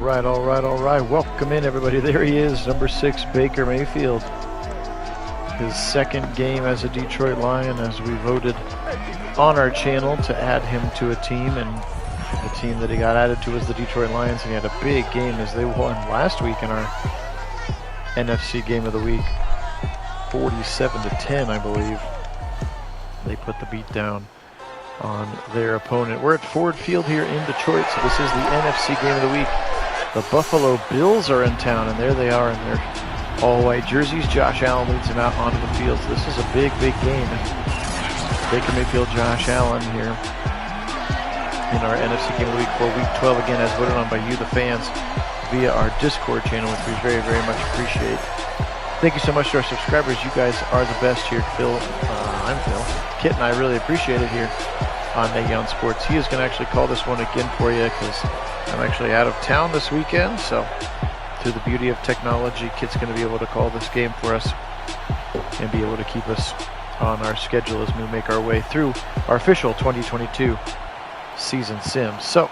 All right. Welcome in, everybody. There he is, number 6, Baker Mayfield. His second game as a Detroit Lion, as we voted on our channel to add him to a team, and the team that he got added to was the Detroit Lions, and he had a big game as they won last week in our NFC Game of the Week, 47-10, I believe. They put the beat down on their opponent. We're at Ford Field here in Detroit, so this is the NFC Game of the Week. The Buffalo Bills are in town, and there they are in their all-white jerseys. Josh Allen leads them out onto the field, so this is a big game. Baker Mayfield, Josh Allen here in our NFC Game of the Week for Week 12, again, as voted on by you, the fans, via our Discord channel, which we very, very much appreciate. Thank you so much to our subscribers. You guys are the best here. I'm Phil. Kit and I really appreciate it here on pnagsports. He is going to actually call this one again for you because I'm actually out of town this weekend. So through the beauty of technology, Kit's going to be able to call this game for us and be able to keep us on our schedule as we make our way through our official 2022 season sim. So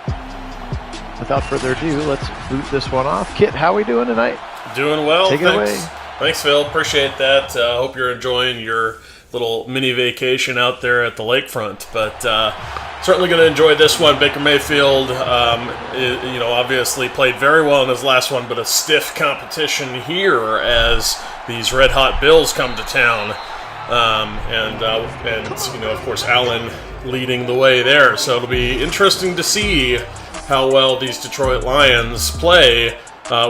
without further ado, let's boot this one off. Kit, how are we doing tonight? Doing well. Take it away. Thanks, Phil. Appreciate that. Hope you're enjoying your little mini vacation out there at the lakefront. But certainly going to enjoy this one. Baker Mayfield, obviously played very well in his last one, but a stiff competition here as these red-hot Bills come to town. Of course, Allen leading the way there. So it'll be interesting to see how well these Detroit Lions play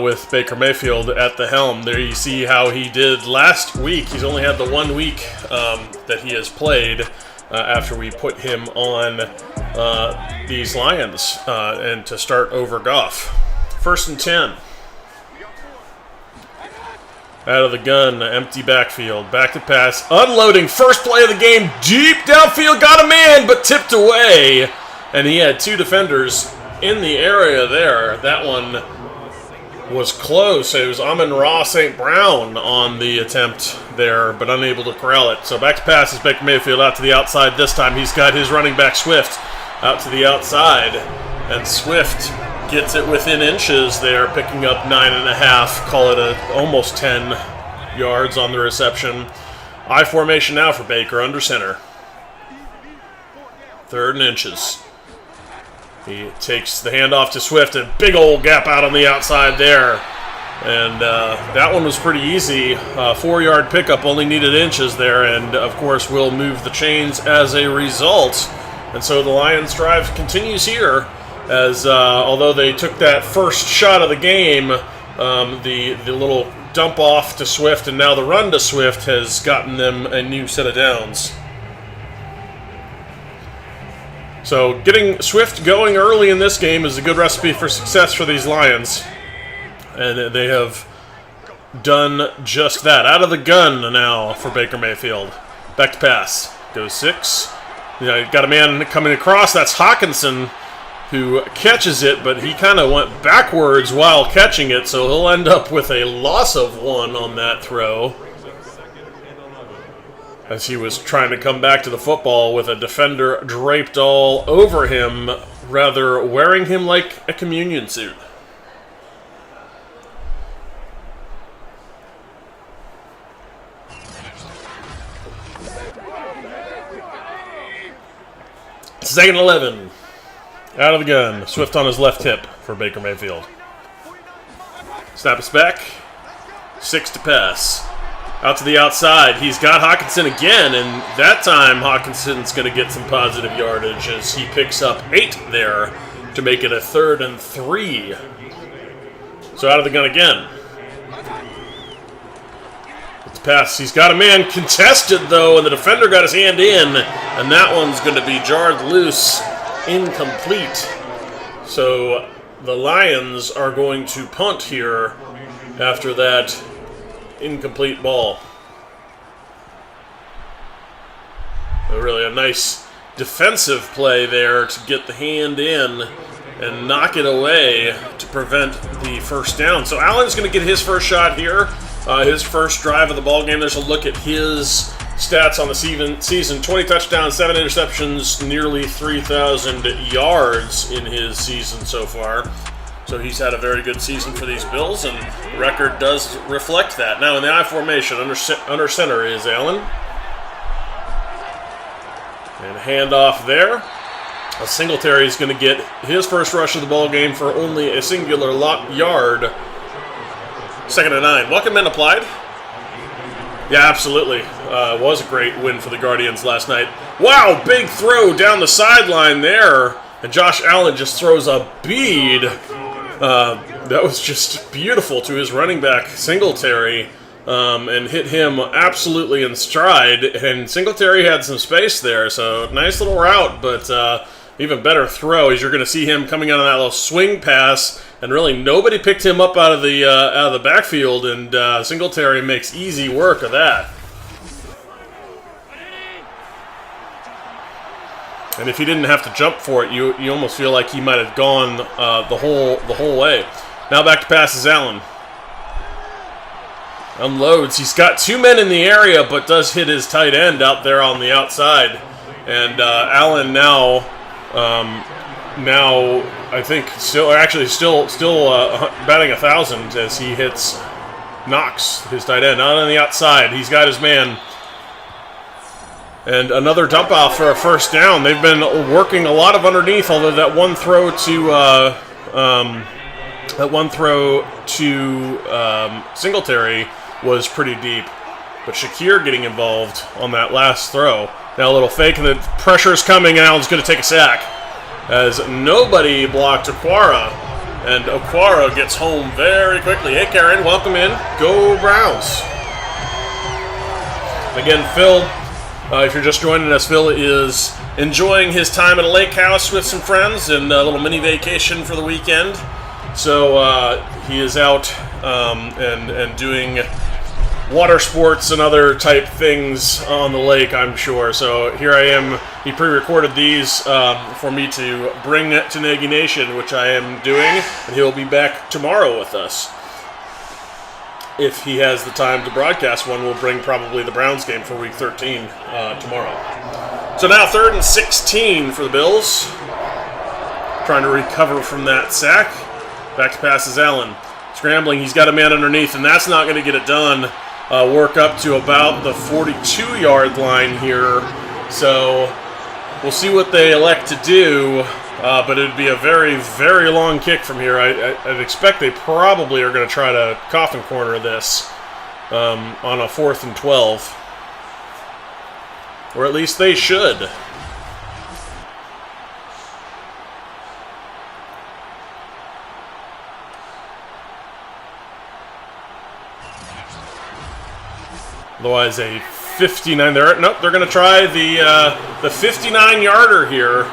with Baker Mayfield at the helm. There you see how he did last week. He's only had the 1 week that he has played after we put him on these Lions and to start over Goff. 1st and 10. Out of the gun, empty backfield, back to pass, unloading, first play of the game, deep downfield, got a man, but tipped away. And he had 2 defenders in the area there. That one was close. It was Amon-Ra St. Brown on the attempt there, but unable to corral it. So back to pass is Baker Mayfield out to the outside this time. He's got his running back Swift out to the outside, and Swift gets it within inches there, picking up 9.5, call it almost 10 yards on the reception. I formation now for Baker under center. 3rd and inches. He takes the handoff to Swift, a big old gap out on the outside there. And that one was pretty easy. 4-yard pickup, only needed inches there, and of course will move the chains as a result. And so the Lions' drive continues here, as although they took that first shot of the game, the little dump off to Swift and now the run to Swift has gotten them a new set of downs. So getting Swift going early in this game is a good recipe for success for these Lions. And they have done just that. Out of the gun now for Baker Mayfield. Back to pass. Goes 6. Got a man coming across. That's Hawkinson who catches it, but he kind of went backwards while catching it, so he'll end up with a loss of 1 on that throw, as he was trying to come back to the football with a defender draped all over him, rather wearing him like a communion suit. Second 11. Out of the gun. Swift on his left hip for Baker Mayfield. Snap us back. 6 to pass. Out to the outside. He's got Hawkinson again, and that time Hawkinson's going to get some positive yardage as he picks up 8 there to make it a 3rd and 3. So out of the gun again. It's a pass. He's got a man contested, though, and the defender got his hand in, and that one's going to be jarred loose, incomplete. So the Lions are going to punt here after that incomplete ball. Really a nice defensive play there to get the hand in and knock it away to prevent the first down. So Allen's going to get his first shot here, his first drive of the ball game. There's a look at his stats on the season. 20 touchdowns, 7 interceptions, nearly 3,000 yards in his season so far. So he's had a very good season for these Bills, and the record does reflect that. Now in the I formation, under center is Allen. And handoff there. Singletary is going to get his first rush of the ball game for only a singular yard. 2nd and 9. Welcome men applied. Yeah, absolutely. Was a great win for the Guardians last night. Wow, big throw down the sideline there. And Josh Allen just throws a bead. That was just beautiful to his running back, Singletary, and hit him absolutely in stride. And Singletary had some space there, so nice little route, but even better throw as you're going to see him coming out of that little swing pass, and really nobody picked him up out of the backfield, and Singletary makes easy work of that. And if he didn't have to jump for it, you almost feel like he might have gone the whole way. Now back to passes Allen. Unloads. He's got 2 men in the area, but does hit his tight end out there on the outside. And Allen now I think still batting 1,000 as he hits Knox, his tight end, out on the outside. He's got his man. And another dump off for a first down. They've been working a lot of underneath, although that one throw to Singletary was pretty deep. But Shakir getting involved on that last throw. Now a little fake, and the pressure is coming, and Allen's going to take a sack as nobody blocked Okwara, and Okwara gets home very quickly. Hey, Karen, welcome in. Go Browns. Again, Phil. If you're just joining us, Phil is enjoying his time at a lake house with some friends and a little mini vacation for the weekend. So he is out and doing water sports and other type things on the lake, I'm sure. So here I am. He pre-recorded these for me to bring to Nagy Nation, which I am doing, and he'll be back tomorrow with us. If he has the time to broadcast one, we'll bring probably the Browns game for Week 13 tomorrow. So now 3rd and 16 for the Bills. Trying to recover from that sack. Back to passes Allen. Scrambling, he's got a man underneath, and that's not going to get it done. Work up to about the 42-yard line here. So we'll see what they elect to do. But it would be a very, very long kick from here. I'd expect they probably are going to try to coffin corner this on a 4th and 12. Or at least they should. Otherwise, a 59 there. Nope, they're going to try the 59-yarder here.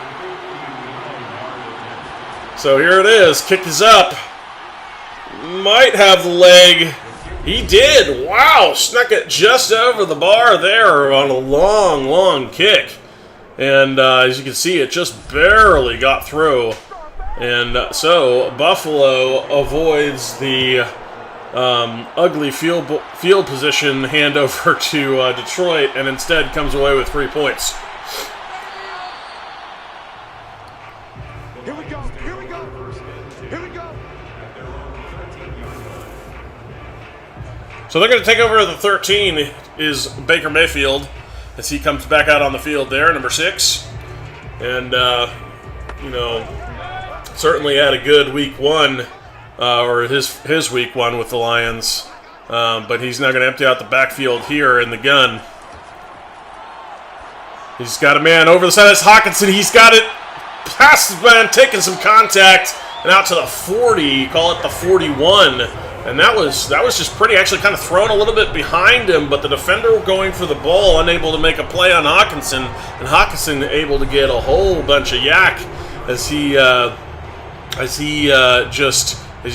So here it is. Kick is up. Might have the leg. He did. Wow. Snuck it just over the bar there on a long, long kick. And as you can see, it just barely got through. And so Buffalo avoids the ugly field position handover to Detroit, and instead comes away with 3 points. Here we go. Here we go. Here we go. So they're going to take over the 13 is Baker Mayfield as he comes back out on the field there, number 6. And, certainly had a good week 1, or his week 1 with the Lions. But he's now going to empty out the backfield here in the gun. He's got a man over the side. That's Hawkinson. He's got it. Past the man, taking some contact, and out to the 40, call it the 41. And that was just pretty, actually kind of thrown a little bit behind him, but the defender going for the ball, unable to make a play on Hawkinson, and Hawkinson able to get a whole bunch of yak as you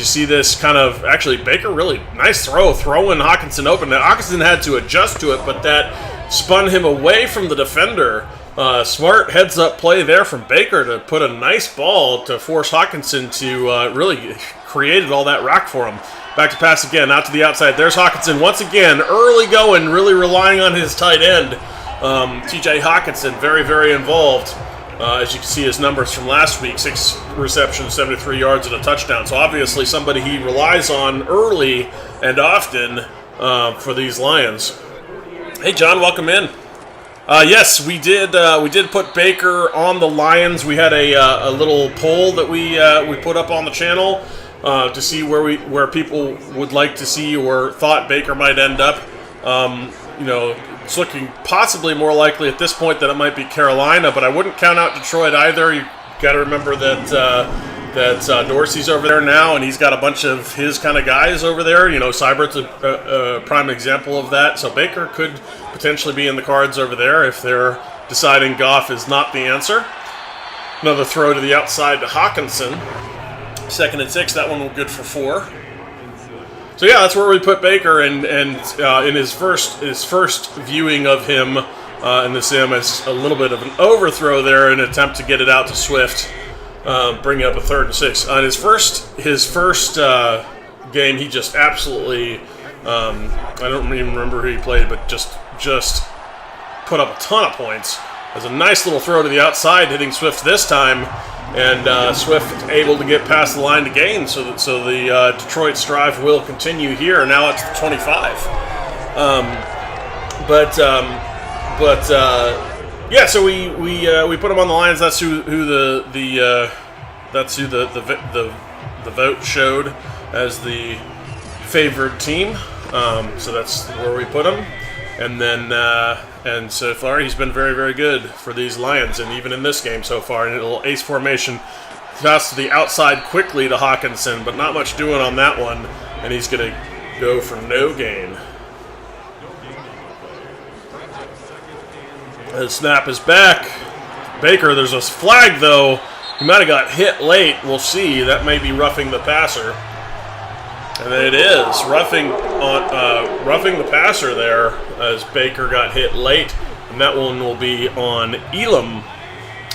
see this kind of, actually Baker really nice throwing Hawkinson open. Now Hawkinson had to adjust to it, but that spun him away from the defender. Smart heads-up play there from Baker to put a nice ball to force Hawkinson to really created all that rack for him. Back to pass again, out to the outside. There's Hawkinson once again, early going, really relying on his tight end. TJ Hawkinson, very, very involved. As you can see, his numbers from last week, 6 receptions, 73 yards, and a touchdown. So obviously somebody he relies on early and often for these Lions. Hey, John, welcome in. Yes, we did put Baker on the Lions. We had a little poll that we put up on the channel to see where people would like to see or thought Baker might end up. It's looking possibly more likely at this point that it might be Carolina, but I wouldn't count out Detroit either. You got to remember that Dorsey's over there now, and he's got a bunch of his kind of guys over there. Seibert's a prime example of that. So Baker could potentially be in the cards over there if they're deciding Goff is not the answer. Another throw to the outside to Hawkinson. 2nd and 6. That one was good for 4. So yeah, that's where we put Baker, and in his first viewing of him in the sim, it's a little bit of an overthrow there, an attempt to get it out to Swift, bringing up a 3rd and 6. On his first game, he just absolutely, I don't even remember who he played, but just put up a ton of points. It was a nice little throw to the outside, hitting Swift this time. And Swift able to get past the line to gain, so the Detroit strive will continue here. Now it's 25. Yeah. So we put him on the Lions. That's who the vote showed as the favored team. So that's where we put him. And then, and so far, he's been very, very good for these Lions, and even in this game so far. And a little ace formation, toss to the outside quickly to Hawkinson, but not much doing on that one, and he's going to go for no gain. The snap is back. Baker, there's a flag, though. He might have got hit late. We'll see. That may be roughing the passer. And it is roughing the passer there as Baker got hit late, and that one will be on Elam.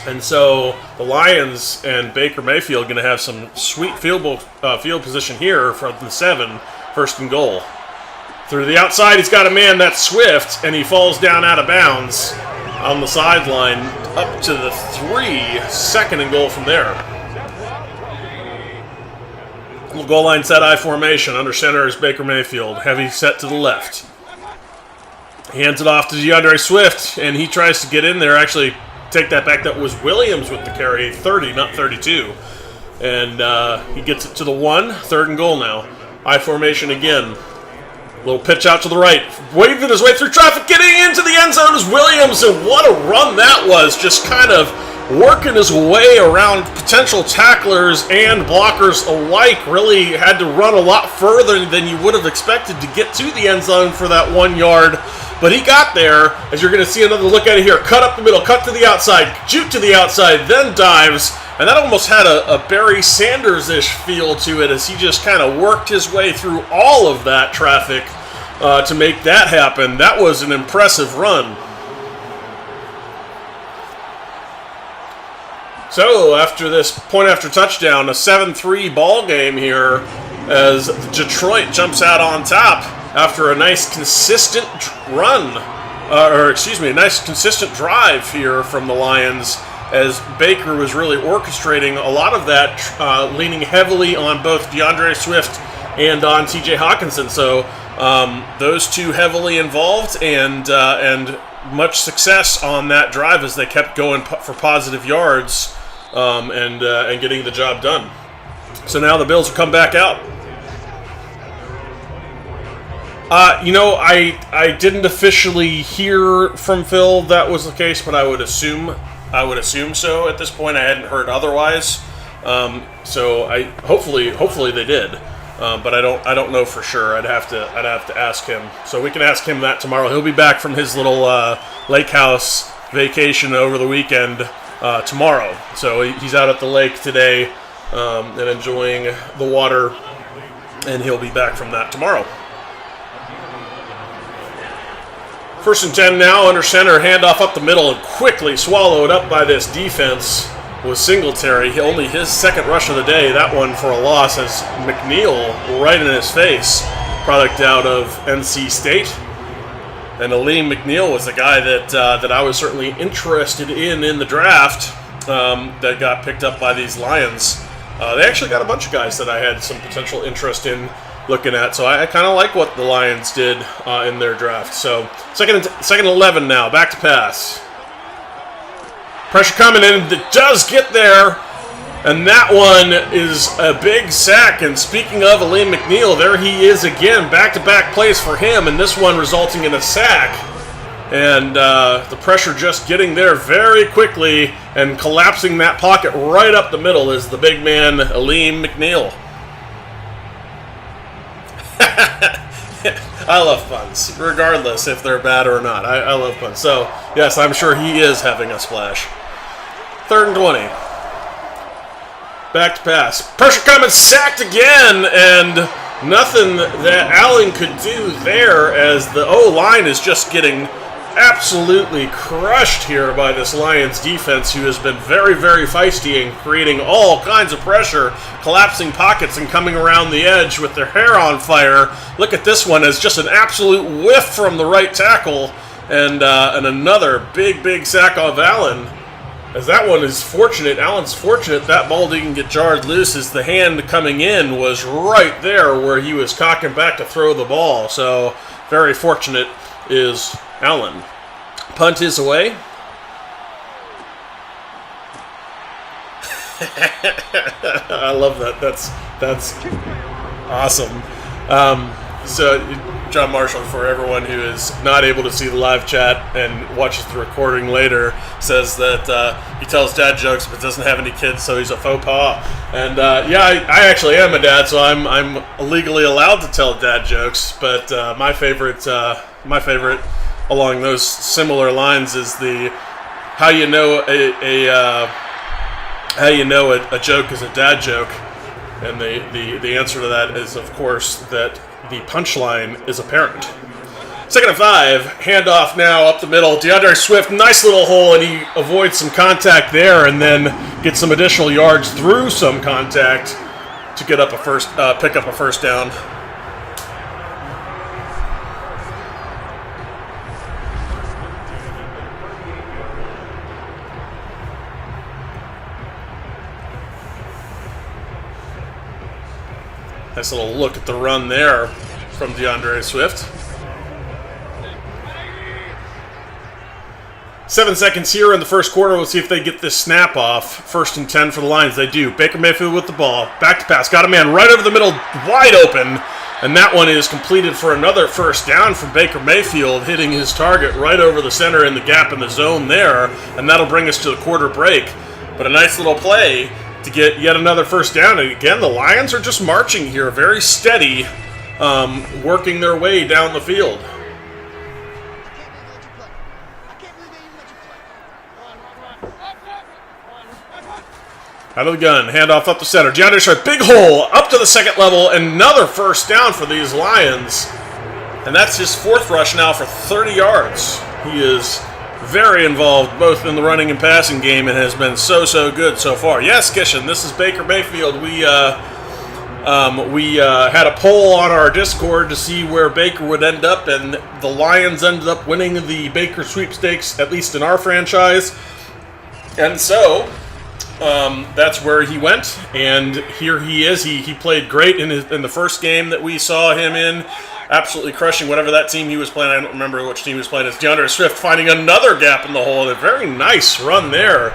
And so the Lions and Baker Mayfield going to have some sweet field position here from the 7, 1st and goal. Through the outside, he's got a man, that's Swift, and he falls down out of bounds on the sideline up to the 3, 2nd and goal from there. Little goal line set I formation. Under center is Baker Mayfield. Heavy set to the left. He hands it off to DeAndre Swift, and he tries to get in there. Actually, take that back. That was Williams with the carry. 30, not 32. And he gets it to the 1. 3rd and goal now. I formation again. Little pitch out to the right. Waving his way through traffic. Getting into the end zone is Williams. And what a run that was. Just kind of working his way around potential tacklers and blockers alike. Really had to run a lot further than you would have expected to get to the end zone for that 1 yard. But he got there, as you're going to see another look at it here. Cut up the middle, cut to the outside, juke to the outside, then dives. And that almost had a Barry Sanders-ish feel to it as he just kind of worked his way through all of that traffic to make that happen. That was an impressive run. So, after this point after touchdown, a 7-3 ball game here as Detroit jumps out on top after a nice consistent run, a nice consistent drive here from the Lions as Baker was really orchestrating a lot of that, leaning heavily on both DeAndre Swift and on TJ Hawkinson. So, those two heavily involved and much success on that drive as they kept going for positive yards. And getting the job done. So now the Bills will come back out. I didn't officially hear from Phil that was the case, but I would assume so at this point. I hadn't heard otherwise. So hopefully they did. But I don't know for sure. I'd have to ask him. So we can ask him that tomorrow. He'll be back from his little lake house vacation over the weekend. Tomorrow. So he's out at the lake today and enjoying the water, and he'll be back from that tomorrow. 1st and 10 now, under center, handoff up the middle, and quickly swallowed up by this defense was Singletary. Only his 2nd rush of the day, that one for a loss as McNeil right in his face, product out of NC State. And Aleem McNeil was the guy that I was certainly interested in the draft. that got picked up by these Lions. They actually got a bunch of guys that I had some potential interest in looking at, so I kind of like what the Lions did in their draft. So second and 11 now, back to pass. Pressure coming in, it does get there, and that one is a big sack. And speaking of Aleem McNeil, there he is again, back-to-back plays for him, and this one resulting in a sack. And the pressure just getting there very quickly and collapsing that pocket right up the middle is the big man, Aleem McNeil. I love puns, regardless if they're bad or not. I love puns. So, yes, I'm sure he is having a splash. 3rd and 20. Back to pass. Pressure coming, sacked again, and nothing that Allen could do there as the O-line is just getting absolutely crushed here by this Lions defense, who has been very, very feisty and creating all kinds of pressure, collapsing pockets and coming around the edge with their hair on fire. Look at this one as just an absolute whiff from the right tackle, and another big sack of Allen. As that one is fortunate, Allen's fortunate that ball didn't get jarred loose, as the hand coming in was right there where he was cocking back to throw the ball. So very fortunate is Allen. Punt is away. I love that. That's awesome. So John Marshall, for everyone who is not able to see the live chat and watches the recording later, says that he tells dad jokes but doesn't have any kids, so he's a faux pas. And yeah, I actually am a dad, so I'm legally allowed to tell dad jokes. But my favorite along those similar lines is the how you know a joke is a dad joke, and the answer to that is, of course, that the punchline is apparent. 2nd and 5, handoff now up the middle. DeAndre Swift, nice little hole, and he avoids some contact there, and then gets some additional yards through some contact to get up pick up a first down. Nice little look at the run there from DeAndre Swift. 7 seconds here in the first quarter. We'll see if they get this snap off. 1st and 10 for the Lions. They do. Baker Mayfield with the ball. Back to pass. Got a man right over the middle, wide open. And that one is completed for another first down from Baker Mayfield, hitting his target right over the center in the gap in the zone there. And that'll bring us to the quarter break. But a nice little play to get yet another first down. And again, the Lions are just marching here, very steady, working their way down the field. Out of the gun, handoff up the center. DeAndre Swift, big hole, up to the second level, another first down for these Lions. And that's his 4th rush now for 30 yards. He is very involved both in the running and passing game and has been so good so far. Yes, Kishan, this is Baker Mayfield. We had a poll on our Discord to see where Baker would end up, and the Lions ended up winning the Baker sweepstakes, at least in our franchise. And so that's where he went, and here he is. He played great in the first game that we saw him in, absolutely crushing whatever that team he was playing. I don't remember which team he was playing. It's DeAndre Swift finding another gap in the hole. A very nice run there,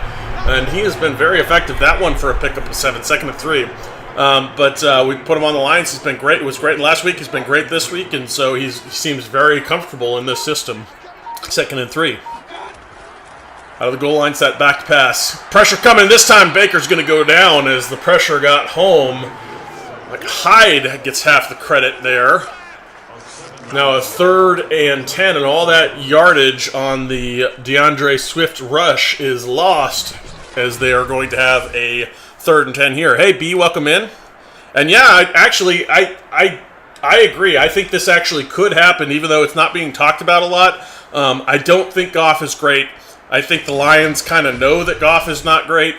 and he has been very effective. That one for a pickup of 7, 2nd and 3. But we put him on the Lions. He's been great. It was great last week. He's been great this week, and so he seems very comfortable in this system. 2nd and 3. Out of the goal line, set back to pass. Pressure coming. This time Baker's going to go down as the pressure got home. Like Hyde gets half the credit there. Now a 3rd and 10, and all that yardage on the DeAndre Swift rush is lost as they are going to have a 3rd and 10 here. Hey, B, welcome in. And yeah, I agree. I think this actually could happen, even though it's not being talked about a lot. I don't think Goff is great. I think the Lions kind of know that Goff is not great.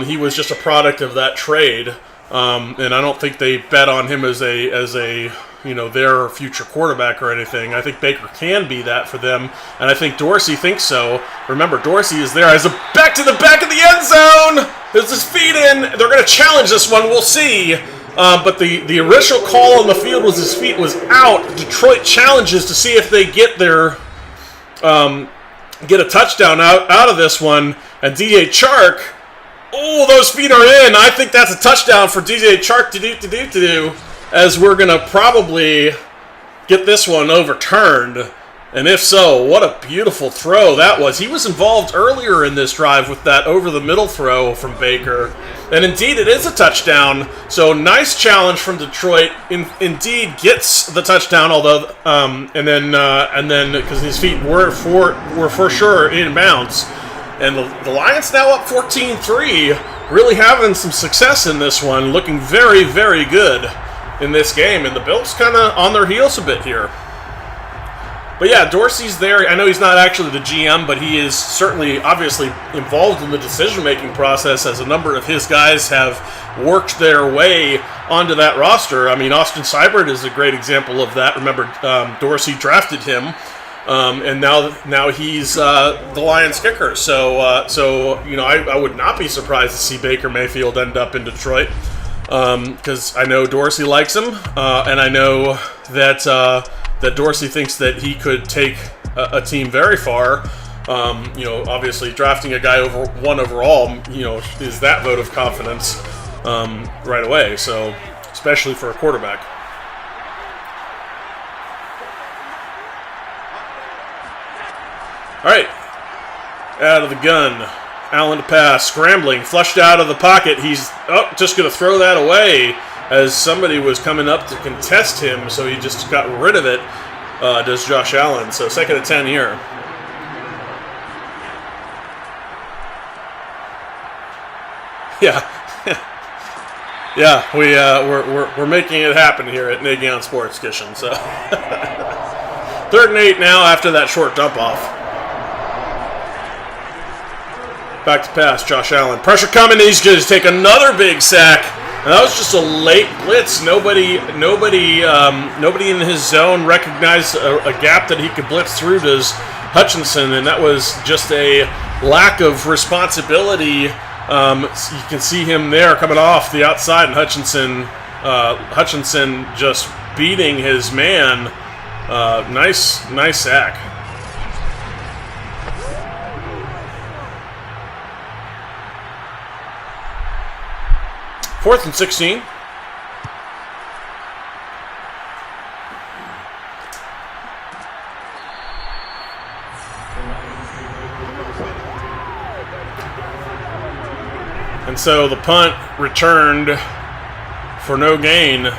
He was just a product of that trade, and I don't think they bet on him as a their future quarterback or anything. I think Baker can be that for them, and I think Dorsey thinks so. Remember, Dorsey is there as a back to the back of the end zone. There's his feet in. They're going to challenge this one. We'll see. But the initial call on the field was his feet was out. Detroit challenges to see if they get their get a touchdown out of this one. And DJ Chark, oh, those feet are in. I think that's a touchdown for DJ Chark to do. As we're going to probably get this one overturned. And if so, what a beautiful throw that was. He was involved earlier in this drive with that over-the-middle throw from Baker. And indeed, it is a touchdown. So nice challenge from Detroit. Indeed gets the touchdown, although and then because his feet were for sure in bounds. And the Lions now up 14-3, really having some success in this one, looking very, very good in this game. And the Bills kind of on their heels a bit here. But yeah, Dorsey's there. I know he's not actually the GM, but he is certainly, obviously, involved in the decision-making process, as a number of his guys have worked their way onto that roster. I mean, Austin Seibert is a great example of that. Remember, Dorsey drafted him, and now he's the Lions kicker. So I would not be surprised to see Baker Mayfield end up in Detroit, because I know Dorsey likes him, and I know that Dorsey thinks that he could take a team very far. Obviously drafting a guy over 1 overall, is that vote of confidence right away. So, especially for a quarterback. All right, out of the gun. Allen to pass, scrambling, flushed out of the pocket. He's just going to throw that away, as somebody was coming up to contest him, so he just got rid of it, does Josh Allen. So 2nd and 10 here. Yeah. Yeah, we're making it happen here at Nagy on Sports Kitchen. So 3rd and 8 now after that short dump off. Back to pass, Josh Allen. Pressure coming, he's going to take another big sack. And that was just a late blitz. Nobody in his zone recognized a gap that he could blitz through to Hutchinson, and that was just a lack of responsibility. You can see him there coming off the outside, and Hutchinson just beating his man. Nice sack. 4th and 16. And so the punt returned for no gain.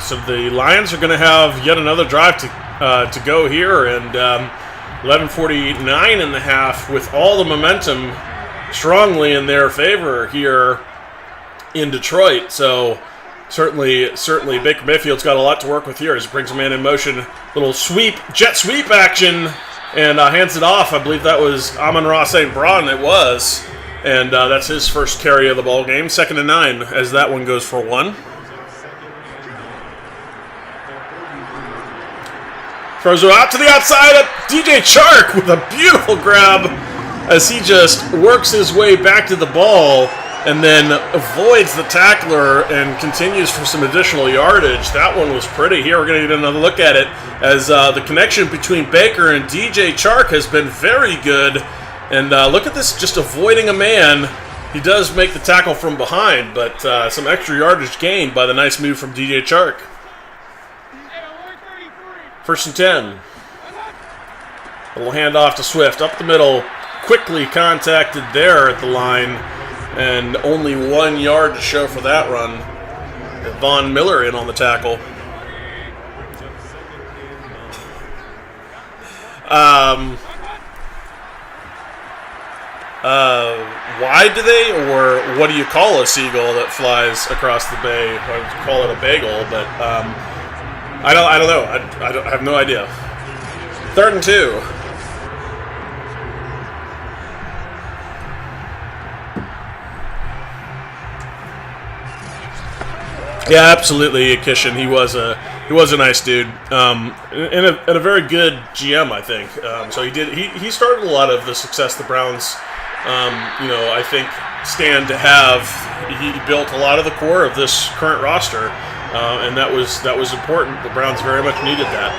So the Lions are going to have yet another drive to go here, and 11:49 and a half with all the momentum strongly in their favor here in Detroit. So certainly Baker Mayfield's got a lot to work with here as he brings a man in motion. Little jet sweep action, and hands it off. I believe that was Amon-Ra St. Brown. It was. And that's his first carry of the ball game. 2nd and 9 as that one goes for 1. Throws it out to the outside of DJ Chark with a beautiful grab as he just works his way back to the ball and then avoids the tackler and continues for some additional yardage. That one was pretty. Here we're going to get another look at it as the connection between Baker and DJ Chark has been very good. And look at this, just avoiding a man. He does make the tackle from behind, but some extra yardage gained by the nice move from DJ Chark. 1st and 10. A little handoff to Swift up the middle. Quickly contacted there at the line. And only 1 yard to show for that run. Von Miller in on the tackle. Why do they, or what do you call a seagull that flies across the bay? I would call it a bagel, but I don't know. I have no idea. 3rd and 2. Yeah, absolutely, Kishin. He was a nice dude, and a very good GM, I think. So he started a lot of the success the Browns I think stand to have. He built a lot of the core of this current roster, and that was important. The Browns very much needed that.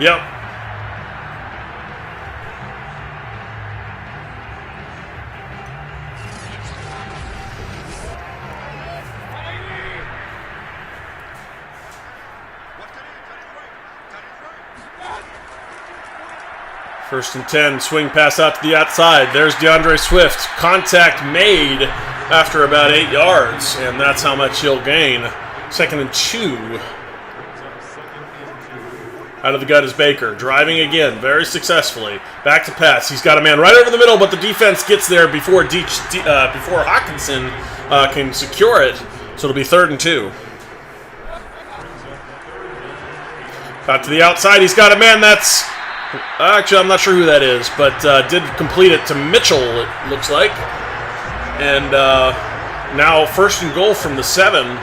Yep. First and 10, swing pass out to the outside. There's DeAndre Swift. Contact made after about 8 yards, and that's how much he'll gain. 2nd and 2. Out of the gun is Baker, driving again, very successfully. Back to pass. He's got a man right over the middle, but the defense gets there before Hawkinson can secure it. So it'll be 3rd and 2. Out to the outside. He's got a man that's... Actually, I'm not sure who that is, but did complete it to Mitchell, it looks like. And now 1st and goal from the 7.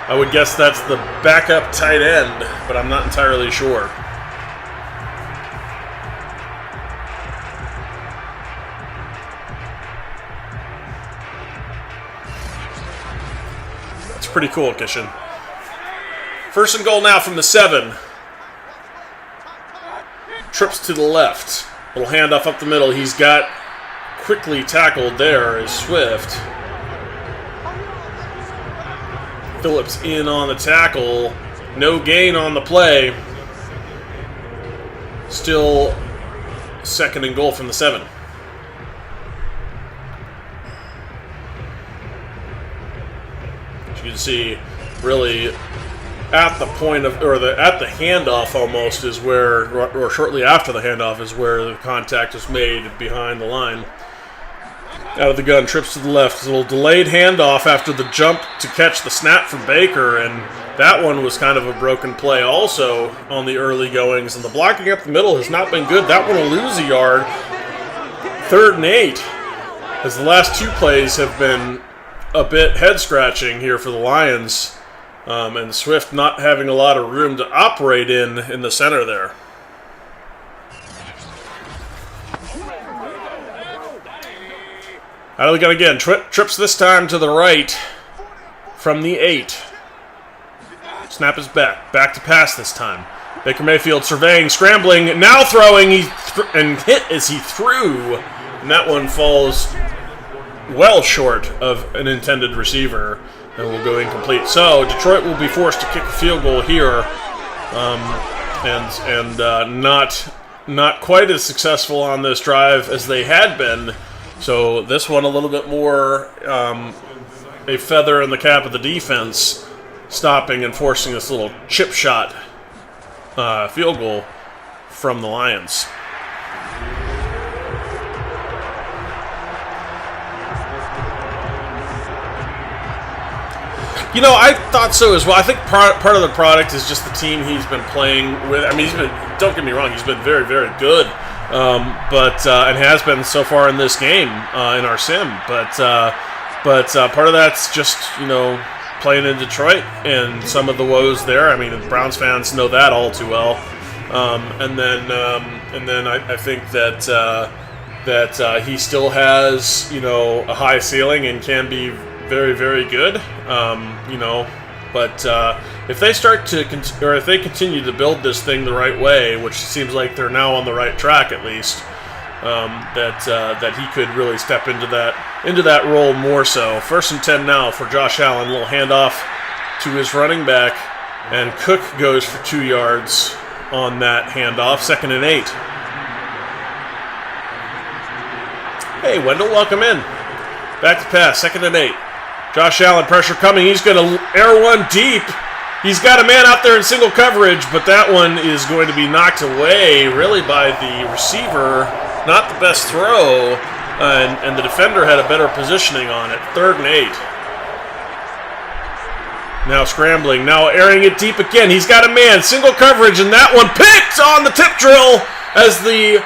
I would guess that's the backup tight end, but I'm not entirely sure. That's pretty cool, Kishan. 1st and goal now from the 7. Trips to the left. Little handoff up the middle. He's got quickly tackled there is Swift. Phillips in on the tackle. No gain on the play. Still 2nd and goal from the 7. As you can see, really at the point of, or at the handoff almost is where, or shortly after the handoff is where the contact is made behind the line. Out of the gun, trips to the left. A little delayed handoff after the jump to catch the snap from Baker, and that one was kind of a broken play also on the early goings, and the blocking up the middle has not been good. That one will lose a yard. 3rd and 8, as the last 2 plays have been a bit head-scratching here for the Lions. And Swift not having a lot of room to operate in the center there. Out of the gun again. Trips this time to the right from the 8. Snap is back. Back to pass this time. Baker Mayfield surveying, scrambling, now throwing, and hit as he threw. And that one falls well short of an intended receiver. And will go incomplete. So Detroit will be forced to kick a field goal here, and not quite as successful on this drive as they had been. So this one a little bit more a feather in the cap of the defense, stopping and forcing this little chip shot field goal from the Lions. I thought so as well. I think part of the product is just the team he's been playing with. I mean, don't get me wrong, he's been very, very good, but and has been so far in this game in our sim. But part of that's just playing in Detroit and some of the woes there. I mean, Browns fans know that all too well. And then I think that he still has a high ceiling and can be very, very good, but if they start to, if they continue to build this thing the right way, which seems like they're now on the right track at least, that he could really step into that role more so. 1st and 10 now for Josh Allen. A little handoff to his running back, and Cook goes for 2 yards on that handoff. 2nd and 8. Hey, Wendell, welcome in. Back to pass. 2nd and 8. Josh Allen, pressure coming. He's going to air one deep. He's got a man out there in single coverage, but that one is going to be knocked away really by the receiver. Not the best throw, and the defender had a better positioning on it. 3rd and 8. Now scrambling, now airing it deep again. He's got a man, single coverage, and that one picked on the tip drill as the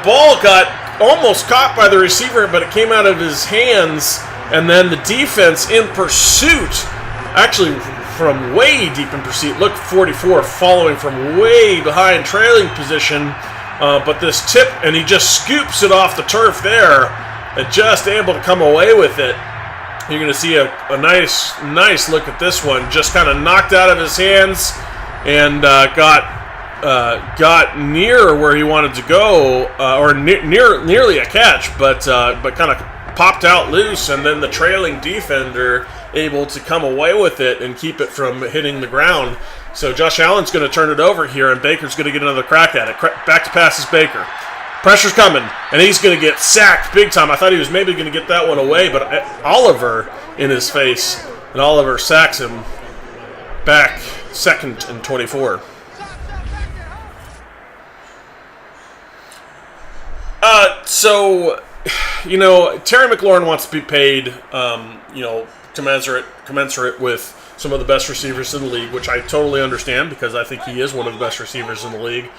ball got almost caught by the receiver, but it came out of his hands. And then the defense in pursuit, actually from way deep in pursuit. Look, 44 following from way behind, trailing position. But this tip, and he just scoops it off the turf there, and just able to come away with it. You're going to see a nice look at this one. Just kind of knocked out of his hands, and got near where he wanted to go, or nearly a catch, but kind of popped out loose, and then the trailing defender able to come away with it and keep it from hitting the ground. So Josh Allen's going to turn it over here, and Baker's going to get another crack at it. Back to pass is Baker. Pressure's coming, and he's going to get sacked big time. I thought he was maybe going to get that one away, but Oliver in his face, and Oliver sacks him back, 2nd and 24. So, Terry McLaurin wants to be paid, commensurate with some of the best receivers in the league, which I totally understand because I think he is one of the best receivers in the league.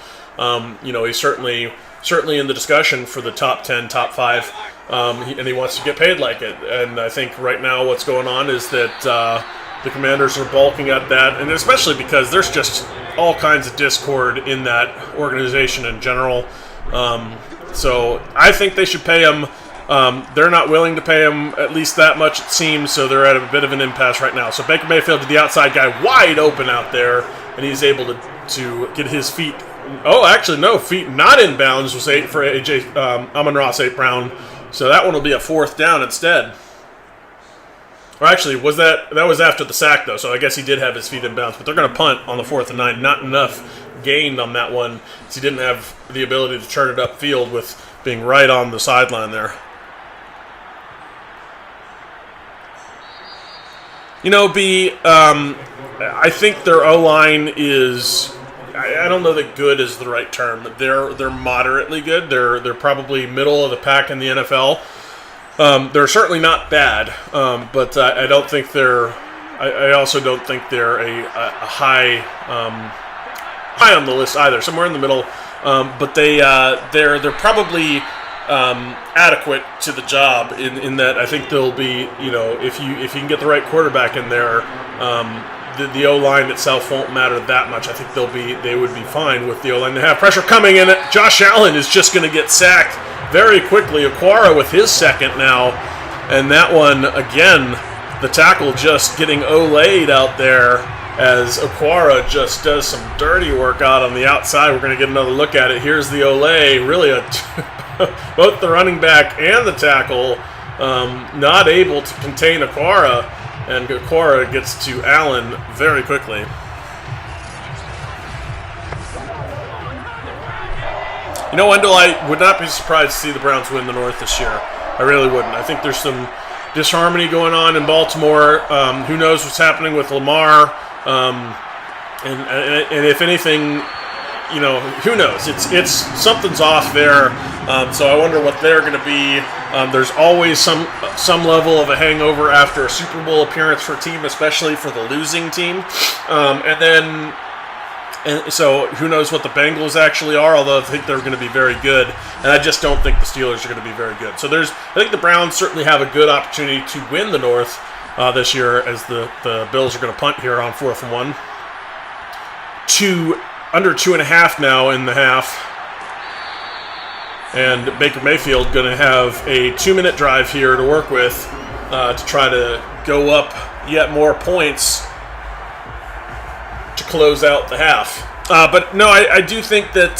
He's certainly in the discussion for the top 10, top 5, and he wants to get paid like it. And I think right now what's going on is that the Commanders are balking at that, and especially because there's just all kinds of discord in that organization in general. So I think they should pay him. They're not willing to pay him at least that much, it seems, so they're at a bit of an impasse right now. So Baker Mayfield to the outside guy, wide open out there, and he's able to get his feet. Oh, actually, no, feet not in bounds was 8 for Amon-Ra St. Brown. So that one will be a 4th down instead. Or actually, that was after the sack, though, so I guess he did have his feet in bounds. But they're going to punt on the 4th and 9. Not enough gained on that one, because he didn't have the ability to turn it upfield with being right on the sideline there. I think their O-line is, I don't know that good is the right term. They're moderately good. They're probably middle of the pack in the NFL. They're certainly not bad, but I don't think they're. I also don't think they're a high on the list either. Somewhere in the middle, but they're probably adequate to the job in that I think they'll be. If you can get the right quarterback in there, the O-line itself won't matter that much. I think they would be fine with the O-line. They have pressure coming in. Josh Allen is just going to get sacked very quickly. Aquara with his 2nd now, and that one again, the tackle just getting Olayed out there as Aquara just does some dirty work out on the outside. We're going to get another look at it. Here's the Olay, really both the running back and the tackle not able to contain Aquara, and Aquara gets to Allen very quickly. Wendell, I would not be surprised to see the Browns win the North this year. I really wouldn't. I think there's some disharmony going on in Baltimore. Who knows what's happening with Lamar? And if anything, who knows? It's something's off there. So I wonder what they're going to be. There's always some level of a hangover after a Super Bowl appearance for a team, especially for the losing team. And so who knows what the Bengals actually are, although I think they're going to be very good. And I just don't think the Steelers are going to be very good. So I think the Browns certainly have a good opportunity to win the North this year, as the Bills are going to punt here on 4th and 1. Under 2.5 now in the half. And Baker Mayfield going to have a 2-minute drive here to work with to try to go up yet more points to close out the half. But no, I do think that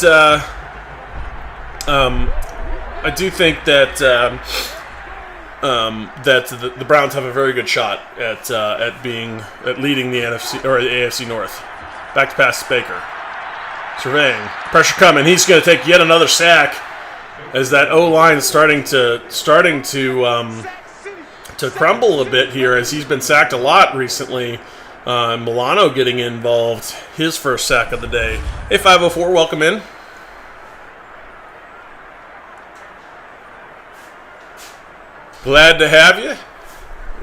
that the Browns have a very good shot at leading the NFC or the AFC North. Back to pass Baker. Surveying. Pressure coming. He's going to take yet another sack as that O-line is starting to crumble a bit here, as he's been sacked a lot recently. Milano getting involved, his first sack of the day. Hey, 504, welcome in. Glad to have you.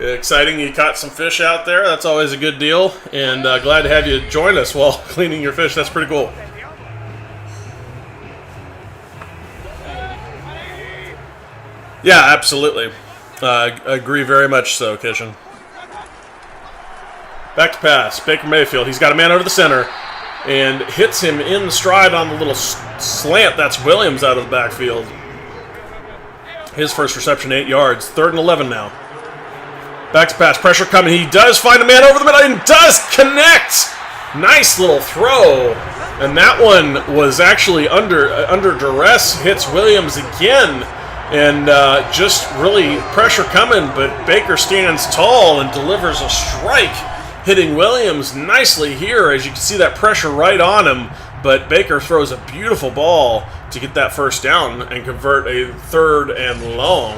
Exciting you caught some fish out there. That's always a good deal. And glad to have you join us while cleaning your fish. That's pretty cool. Yeah, absolutely. I agree very much so, Kishan. Back to pass. Baker Mayfield. He's got a man over the center and hits him in the stride on the little slant. That's Williams out of the backfield. His first reception, 8 yards. 3rd and 11 now. Back to pass. Pressure coming. He does find a man over the middle and does connect. Nice little throw. And that one was actually under duress. Hits Williams again. And just really pressure coming. But Baker stands tall and delivers a strike, hitting Williams nicely here. As you can see that pressure right on him. But Baker throws a beautiful ball to get that first down and convert a 3rd and long.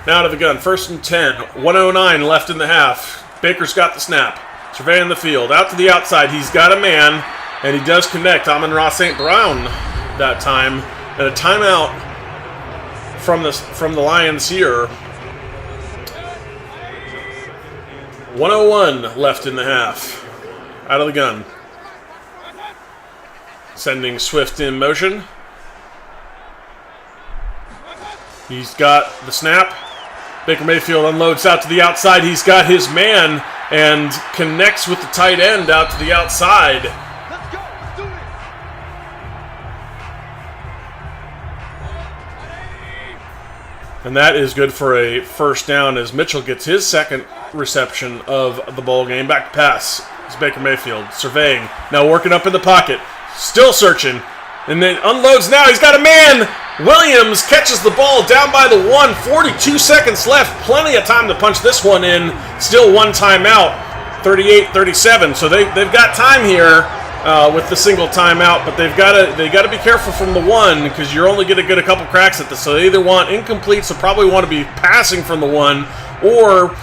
Now to the gun, 1st and 10. 1:09 left in the half. Baker's got the snap. Surveying the field. Out to the outside. He's got a man, and he does connect. Amon-Ra St. Brown that time. And a timeout from the Lions here. 1:01 left in the half. Out of the gun. Sending Swift in motion. He's got the snap. Baker Mayfield unloads out to the outside. He's got his man and connects with the tight end out to the outside. Let's go. Let's do it. And that is good for a first down as Mitchell gets his second reception of the ball game. Back to pass. It's Baker Mayfield surveying. Now working up in the pocket. Still searching. And then unloads now. He's got a man. Williams catches the ball down by the 1. 42 seconds left. Plenty of time to punch this one in. Still one timeout. 38-37. So they've got time here with the single timeout, but they got to be careful from the 1 because you're only going to get a couple cracks at this. So they either want incomplete, so probably want to be passing from the 1, or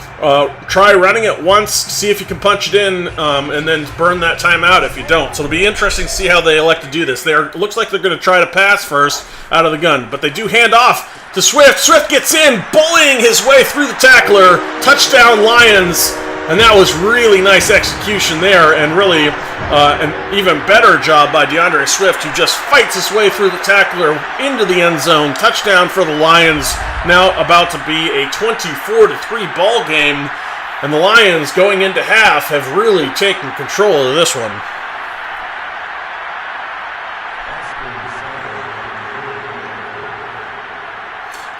try running it once, see if you can punch it in, and then burn that timeout if you don't. So it'll be interesting to see how they elect to do this. Looks like they're going to try to pass first out of the gun, but they do hand off to Swift. Swift gets in, bullying his way through the tackler. Touchdown Lions. And that was really nice execution there, and really an even better job by DeAndre Swift, who just fights his way through the tackler into the end zone. Touchdown for the Lions, now about to be a 24-3 ball game, and the Lions going into half have really taken control of this one.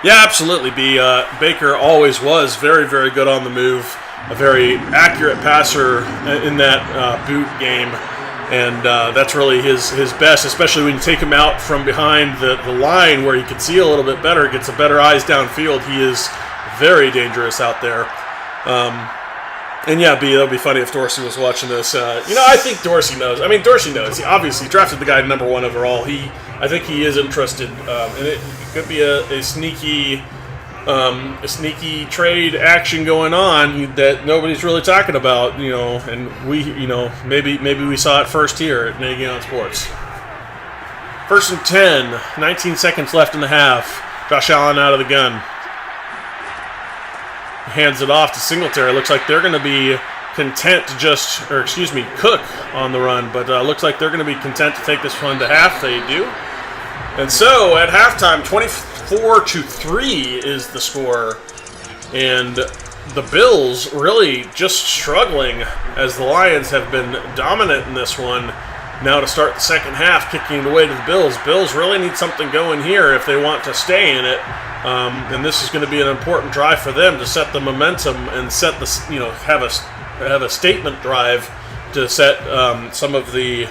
Yeah, absolutely. Baker always was very, very good on the move. A very accurate passer in that boot game, and that's really his best, especially when you take him out from behind the line where he can see a little bit better, gets a better eyes downfield. He is very dangerous out there. And yeah, that'll be funny if Dorsey was watching this. I think Dorsey knows. I mean, Dorsey knows. He obviously drafted the guy number 1 overall. I think he is interested, and it could be a sneaky trade action going on that nobody's really talking about, and maybe we saw it first here at pnagsports. 1st and 10, 19 seconds left in the half. Josh Allen out of the gun. Hands it off to Singletary. Looks like they're going to be content to Cook on the run, but looks like they're going to be content to take this one to half. They do. And so at halftime, 24-3 is the score, and the Bills really just struggling as the Lions have been dominant in this one. Now to start the second half, kicking it away to the Bills. Bills really need something going here if they want to stay in it, and this is going to be an important drive for them to set the momentum and set the have a statement drive to set some of the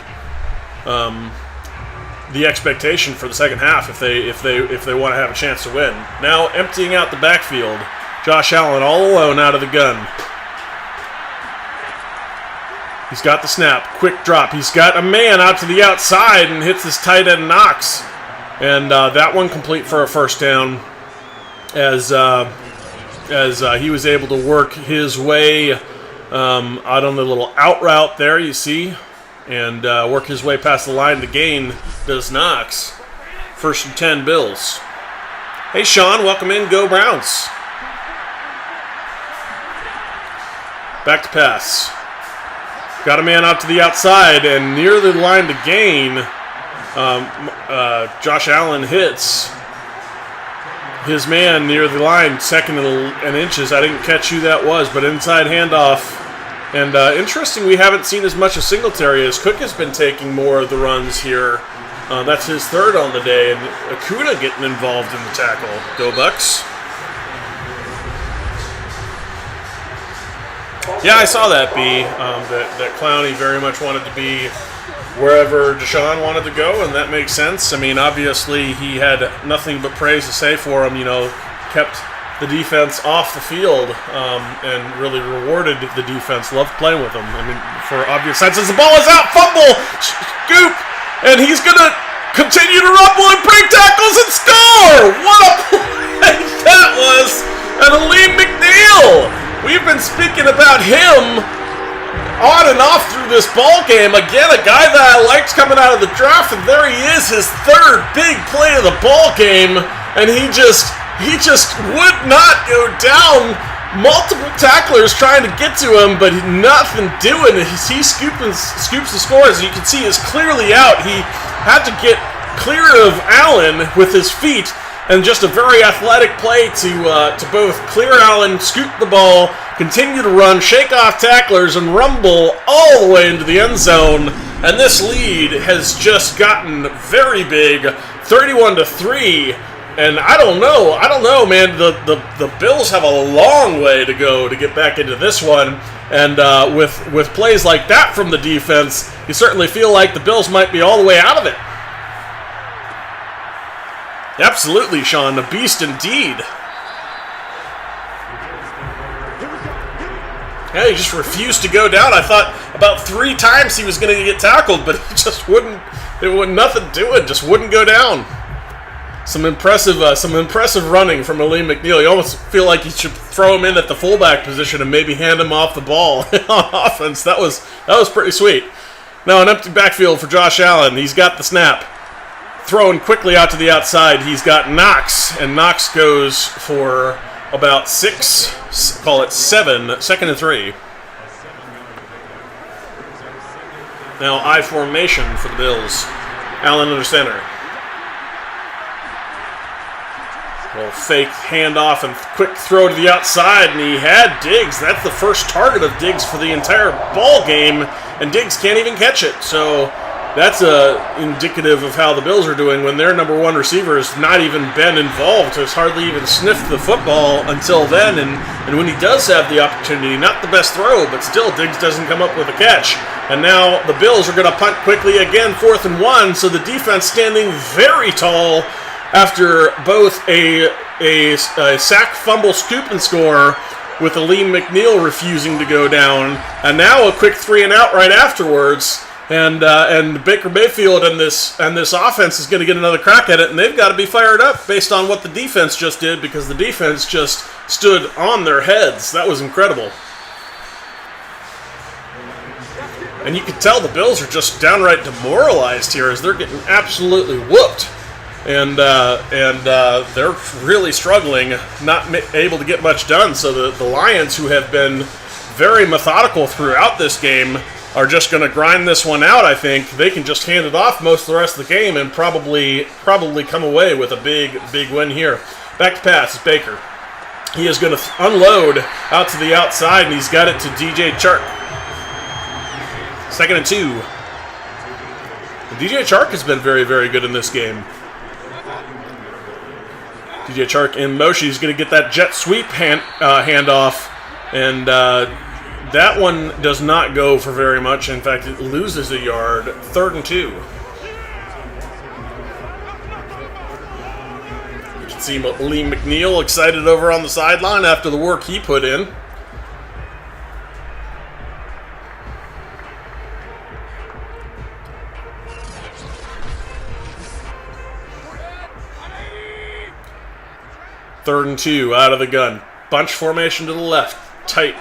expectation for the second half if they want to have a chance to win. Now emptying out the backfield, Josh Allen all alone out of the gun. He's got the snap, quick drop. He's got a man out to the outside and hits his tight end Knox, and that one complete for a first down as he was able to work his way out on the little out route there. You see. And work his way past the line to gain does Knox. 1st and 10 Bills. Hey Sean, welcome in. Go Browns. Back to pass. Got a man out to the outside and near the line to gain. Josh Allen hits his man near the line, 2nd and inches. I didn't catch who that was, but inside handoff. And interesting, we haven't seen as much of Singletary as Cook has been taking more of the runs here. That's his 3rd on the day, and Acuna getting involved in the tackle. Go Bucks. Yeah, I saw that, B. That Clowney very much wanted to be wherever Deshaun wanted to go, and that makes sense. I mean, obviously, he had nothing but praise to say for him, kept the defense off the field and really rewarded the defense. Loved playing with them. I mean, for obvious senses, the ball is out, fumble, scoop, and he's going to continue to rumble and break tackles and score! What a play that was! And Aleem McNeil! We've been speaking about him on and off through this ball game. Again, a guy that I liked coming out of the draft, and there he is, his 3rd big play of the ball game, and he just would not go down. Multiple tacklers trying to get to him, but nothing doing. He scoops the score. As you can see, is clearly out. He had to get clear of Allen with his feet, and just a very athletic play to both clear Allen, scoop the ball, continue to run, shake off tacklers, and rumble all the way into the end zone. And this lead has just gotten very big, 31-3. And I don't know, man. The Bills have a long way to go to get back into this one. And with plays like that from the defense, you certainly feel like the Bills might be all the way out of it. Absolutely, Sean. A beast indeed. Yeah, he just refused to go down. I thought about 3 times he was going to get tackled, but he just wouldn't. There was nothing doing. Just wouldn't go down. Some impressive running from Aleem McNeil. You almost feel like you should throw him in at the fullback position and maybe hand him off the ball on offense. That was pretty sweet. Now an empty backfield for Josh Allen. He's got the snap. Throwing quickly out to the outside. He's got Knox, and Knox goes for about 6, call it 7, 2nd and 3. Now I formation for the Bills. Allen under center. Well, fake handoff and quick throw to the outside, and he had Diggs. That's the first target of Diggs for the entire ball game, and Diggs can't even catch it. So that's indicative of how the Bills are doing when their number 1 receiver has not even been involved, has hardly even sniffed the football until then. And when he does have the opportunity, not the best throw, but still Diggs doesn't come up with a catch. And now the Bills are going to punt quickly again, 4th and 1, so the defense standing very tall after both a sack, fumble, scoop, and score with Aleem McNeil refusing to go down, and now a quick 3 and out right afterwards. And Baker Mayfield and this offense is going to get another crack at it, and they've got to be fired up based on what the defense just did, because the defense just stood on their heads. That was incredible. And you can tell the Bills are just downright demoralized here as they're getting absolutely whooped. And they're really struggling, not able to get much done. So the Lions, who have been very methodical throughout this game, are just going to grind this one out. I think they can just hand it off most of the rest of the game and probably come away with a big win here. Back to pass, it's Baker. He is going to unload out to the outside, and he's got it to DJ Chark. 2nd and 2. And DJ Chark has been very, very good in this game. DJ Chark in motion. He's going to get that jet sweep handoff, and that one does not go for very much. In fact, it loses a yard. 3rd and 2. You can see Lee McNeil excited over on the sideline after the work he put in. Third and 2 out of the gun. Bunch formation to the left. Tight.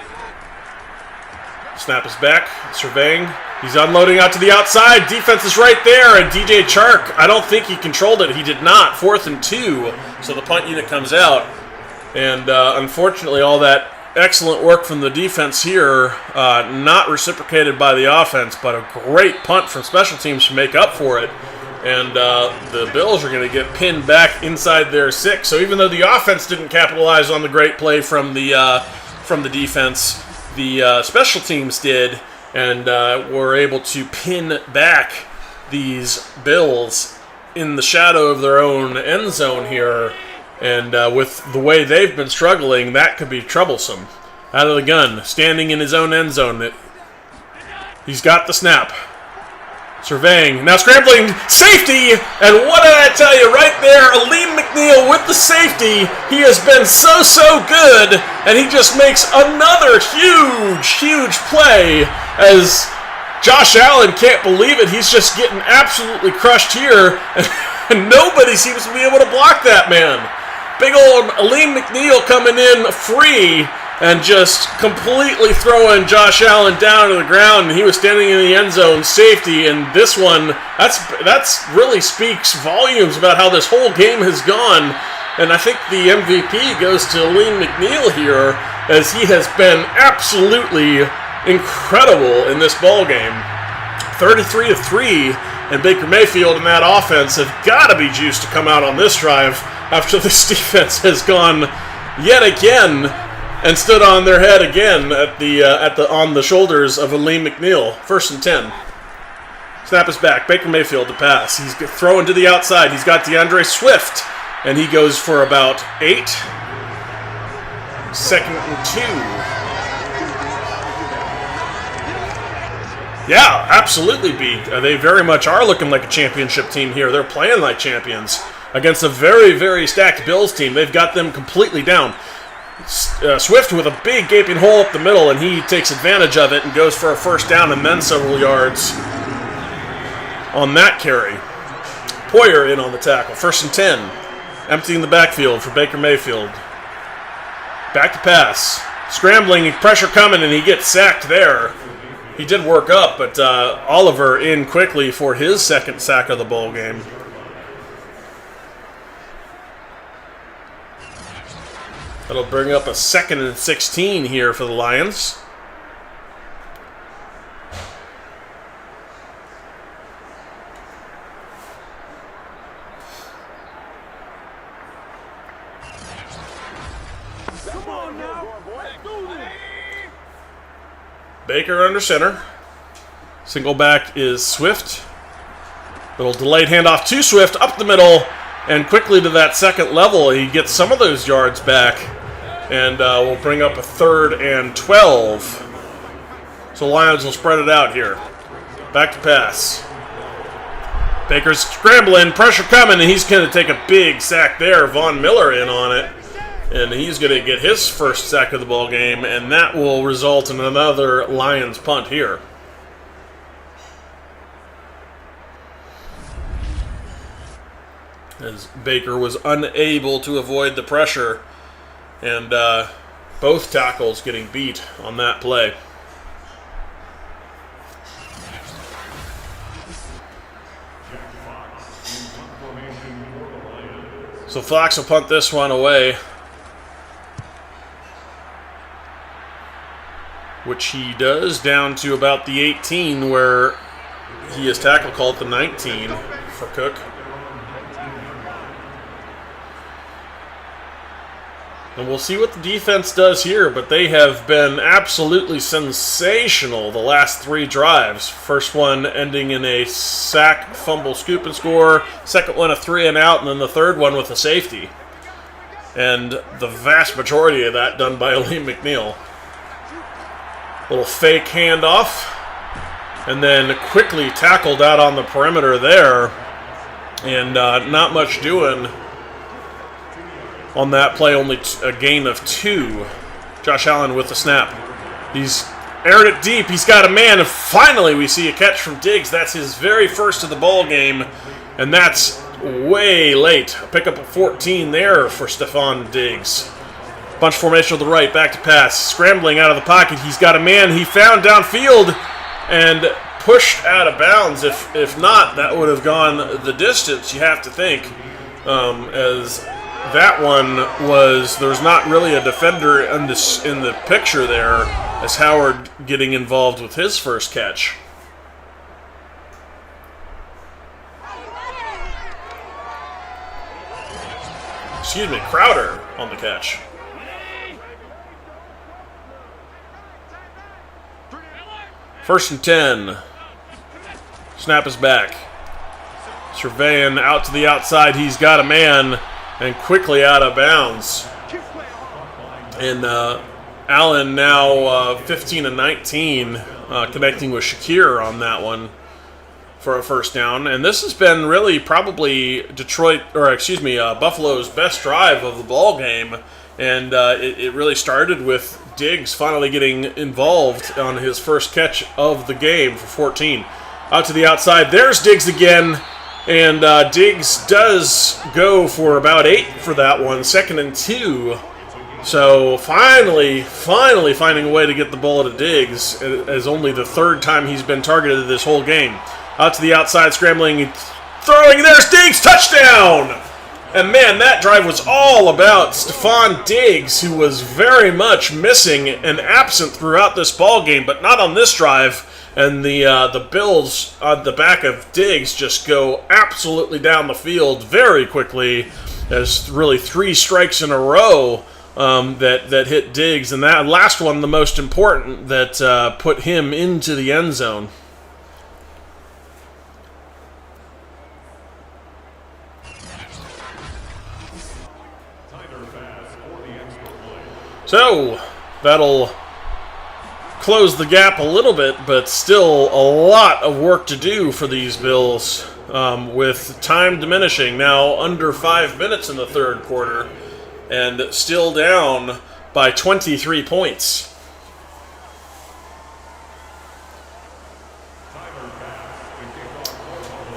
Snap is back. Surveying. He's unloading out to the outside. Defense is right there. And DJ Chark, I don't think he controlled it. He did not. 4th and 2. So the punt unit comes out. And unfortunately, all that excellent work from the defense here, not reciprocated by the offense, but a great punt from special teams to make up for it. And the Bills are going to get pinned back inside their 6. So even though the offense didn't capitalize on the great play from the defense, the special teams did, and were able to pin back these Bills in the shadow of their own end zone here. And with the way they've been struggling, that could be troublesome. Out of the gun, standing in his own end zone. He's got the snap. Surveying, now scrambling, safety, and what did I tell you right there? Aleem McNeil with the safety. He has been so good, and he just makes another huge play as Josh Allen can't believe it. He's just getting absolutely crushed here, and nobody seems to be able to block that man. Big old Aleem McNeil coming in free and just completely throwing Josh Allen down to the ground. And he was standing in the end zone, safety, and this one, that's really speaks volumes about how this whole game has gone. And I think the MVP goes to Aleem McNeil here, as he has been absolutely incredible in this ball game. 33-3, and Baker Mayfield and that offense have got to be juiced to come out on this drive after this defense has gone yet again and stood on their head again on the shoulders of Aleem McNeil. 1st and 10. Snap is back. Baker Mayfield to pass. He's throwing to the outside. He's got DeAndre Swift, and he goes for about 8. 2nd and 2. Yeah, absolutely, B. They very much are looking like a championship team here. They're playing like champions against a very stacked Bills team. They've got them completely down. Swift with a big gaping hole up the middle, and he takes advantage of it and goes for a 1st down and then several yards on that carry. Poyer in on the tackle. 1st and 10. Emptying the backfield for Baker Mayfield. Back to pass. Scrambling, pressure coming, and he gets sacked there. He did work up, but Oliver in quickly for his 2nd sack of the ball game. That'll bring up a 2nd and 16 here for the Lions. Come on now. Baker under center. Single back is Swift. Little delayed handoff to Swift up the middle and quickly to that 2nd level. He gets some of those yards back. And we'll bring up a 3rd and 12. So Lions will spread it out here. Back to pass. Baker's scrambling, pressure coming, and he's going to take a big sack there. Von Miller in on it. And he's going to get his 1st sack of the ball game, and that will result in another Lions punt here. As Baker was unable to avoid the pressure. And both tackles getting beat on that play. So Fox will punt this one away, which he does down to about the 18, where he has tackle called the 19 for Cook. And we'll see what the defense does here, but they have been absolutely sensational the last 3 drives. First one ending in a sack, fumble, scoop, and score. Second one a 3 and out, and then the third one with a safety. And the vast majority of that done by Aleem McNeil. Little fake handoff, and then quickly tackled out on the perimeter there. And not much doing on that play, only a gain of 2. Josh Allen with the snap. He's aired it deep. He's got a man, and finally we see a catch from Diggs. That's his very first of the ball game, and that's way late. A pickup of 14 there for Stephon Diggs. Bunch formation to the right, back to pass. Scrambling out of the pocket. He's got a man he found downfield and pushed out of bounds. If not, that would have gone the distance, you have to think, as that one was, there's not really a defender in the picture there, as Howard getting involved with his first catch. Crowder on the catch. First and 10. Snap is back. Surveying out to the outside. He's got a man and quickly out of bounds. And Allen now 15 and 19, connecting with Shakir on that one for a first down. And this has been really probably Buffalo's best drive of the ball game. And it really started with Diggs finally getting involved on his first catch of the game for 14. Out to the outside. There's Diggs again. And Diggs does go for about 8 for that one. 2nd and 2. So finally finding a way to get the ball to Diggs, as only the 3rd time he's been targeted this whole game. Out to the outside, scrambling, throwing. There's Diggs, touchdown! And man, that drive was all about Stephon Diggs, who was very much missing and absent throughout this ball game, but not on this drive. And the Bills on the back of Diggs just go absolutely down the field very quickly. There's really 3 strikes in a row that hit Diggs, and that last one the most important, that put him into the end zone. So that'll close the gap a little bit, but still a lot of work to do for these Bills, with time diminishing. Now under 5 minutes in the 3rd quarter, and still down by 23 points.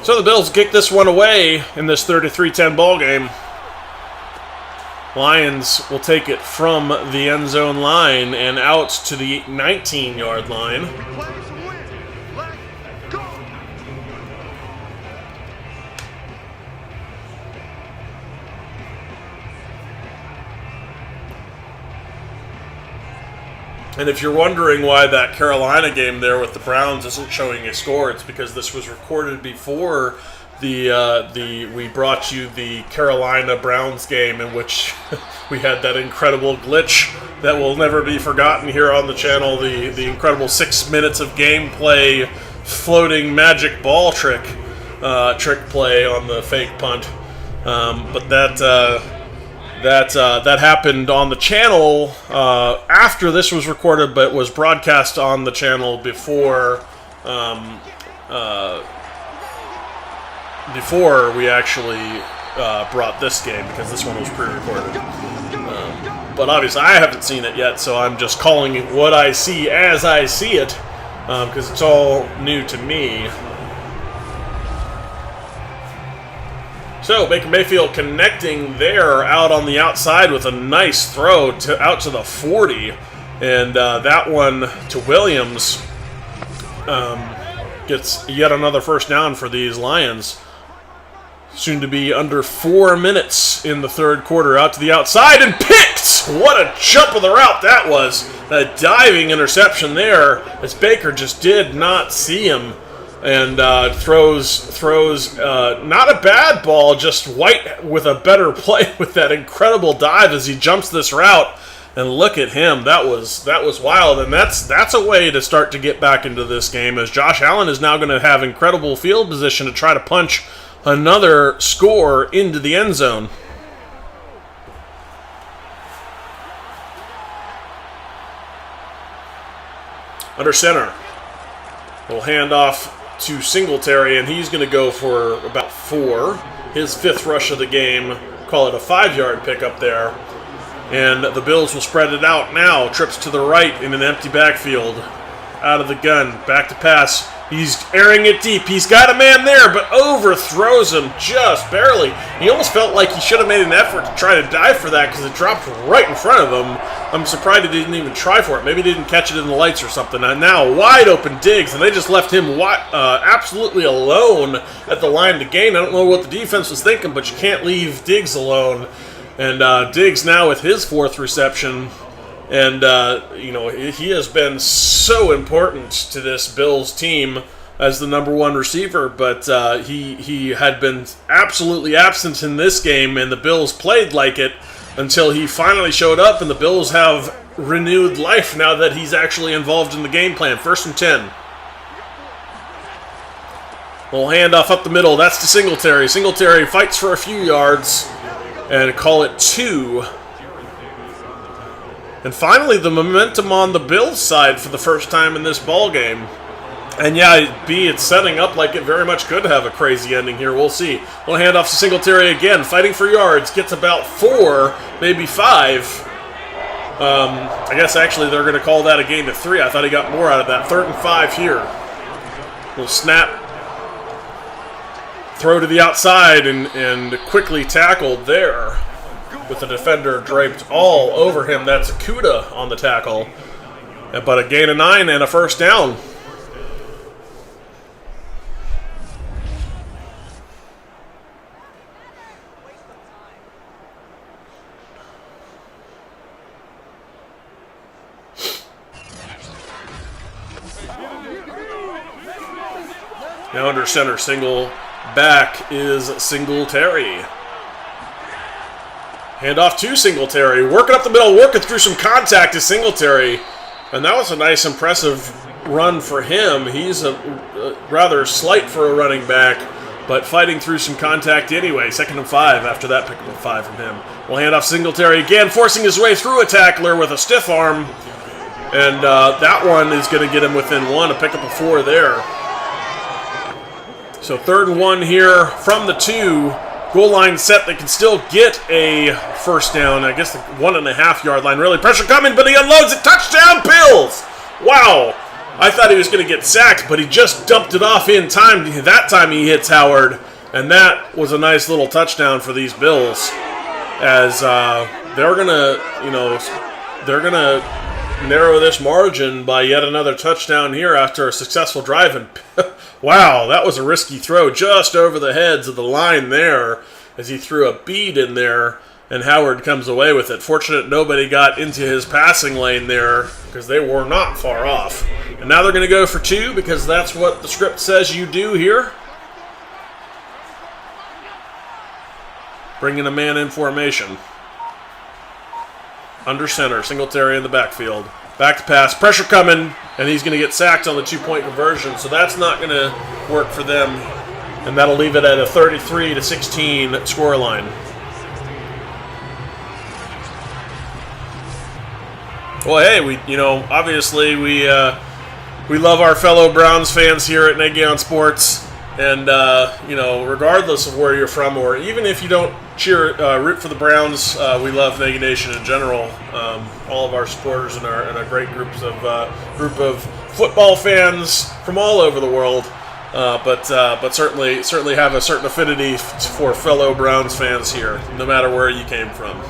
So the Bills kick this one away in this 33-10 ball game. Lions will take it from the end zone line and out to the 19-yard line. And if you're wondering why that Carolina game there with the Browns isn't showing a score, it's because this was recorded before we brought you the Carolina Browns game, in which we had that incredible glitch that will never be forgotten here on the channel, the incredible 6 minutes of gameplay floating magic ball trick play on the fake punt. But that happened on the channel after this was recorded, but was broadcast on the channel before we actually brought this game, because this one was pre-recorded. But obviously I haven't seen it yet, so I'm just calling it what I see as I see it, because it's all new to me. So Baker Mayfield connecting there out on the outside with a nice throw out to the 40. And that one to Williams gets yet another first down for these Lions. Soon to be under 4 minutes in the 3rd quarter. Out to the outside and picked! What a jump of the route that was. A diving interception there, as Baker just did not see him. And throws not a bad ball, just White with a better play with that incredible dive as he jumps this route. And look at him, that was wild, and that's a way to start to get back into this game, as Josh Allen is now going to have incredible field position to try to punch another score into the end zone. Under center, we'll hand off to Singletary, and he's going to go for about 4. His 5th rush of the game. Call it a 5-yard pickup there. And the Bills will spread it out now. Trips to the right in an empty backfield. Out of the gun. Back to pass. He's airing it deep. He's got a man there, but overthrows him just barely. He almost felt like he should have made an effort to try to dive for that, because it dropped right in front of him. I'm surprised he didn't even try for it. Maybe he didn't catch it in the lights or something. And now wide open Diggs, and they just left him absolutely alone at the line to gain. I don't know what the defense was thinking, but you can't leave Diggs alone. And Diggs now with his 4th reception. And, he has been so important to this Bills team. as the #1 receiver, but he had been absolutely absent in this game, and the Bills played like it until he finally showed up, and the Bills have renewed life now that he's actually involved in the game plan. 1st and 10. Little handoff up the middle. That's to Singletary. Singletary fights for a few yards and call it 2. And finally, the momentum on the Bills side for the first time in this ball game. And yeah, it's setting up like it very much could have a crazy ending here. We'll see. Little handoff to Singletary again, fighting for yards. Gets about 4, maybe 5. I guess actually they're going to call that a gain of 3. I thought he got more out of that. 3rd and 5 here. Little snap. Throw to the outside and quickly tackled there with the defender draped all over him. That's Kuda on the tackle. But a gain of 9 and a first down. Now under center, single back is Singletary. Handoff to Singletary. Working up the middle, working through some contact to Singletary. And that was a nice, impressive run for him. He's a rather slight for a running back, but fighting through some contact anyway. 2nd and 5 after that pickup of 5 from him. We'll hand off Singletary again, forcing his way through a tackler with a stiff arm. And that one is going to get him within 1, a pickup of 4 there. So 3rd and 1 here from the 2. Goal line set. They can still get a first down. I guess the 1.5 yard line. Really pressure coming, but he unloads it. Touchdown, Bills! Wow. I thought he was going to get sacked, but he just dumped it off in time. That time he hits Howard, and that was a nice little touchdown for these Bills. As they're gonna narrow this margin by yet another touchdown here after a successful drive. And wow, that was a risky throw just over the heads of the line there as he threw a bead in there, and Howard comes away with it. Fortunate nobody got into his passing lane there because they were not far off. And now they're going to go for 2 because that's what the script says you do here. Bringing a man in formation. Under center, Singletary in the backfield. Back to pass, pressure coming, and he's going to get sacked on the 2-point conversion, so that's not going to work for them, and that'll leave it at a 33-16 scoreline. Well, hey, obviously we love our fellow Browns fans here at Nagy Sports, and regardless of where you're from, or even if you don't root for the Browns, we love Nagy Nation in general. All of our supporters and our great group of football fans from all over the world, but certainly have a certain affinity for fellow Browns fans here, no matter where you came from.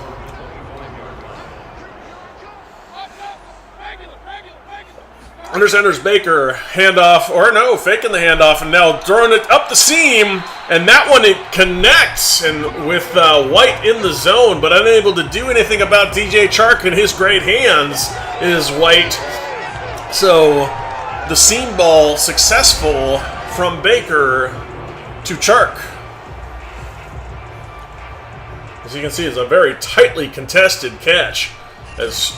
Under center's Baker, handoff, faking the handoff, and now throwing it up the seam, and that one it connects, and with White in the zone, but unable to do anything about DJ Chark and his great hands is White. So the seam ball successful from Baker to Chark. As you can see, it's a very tightly contested catch. As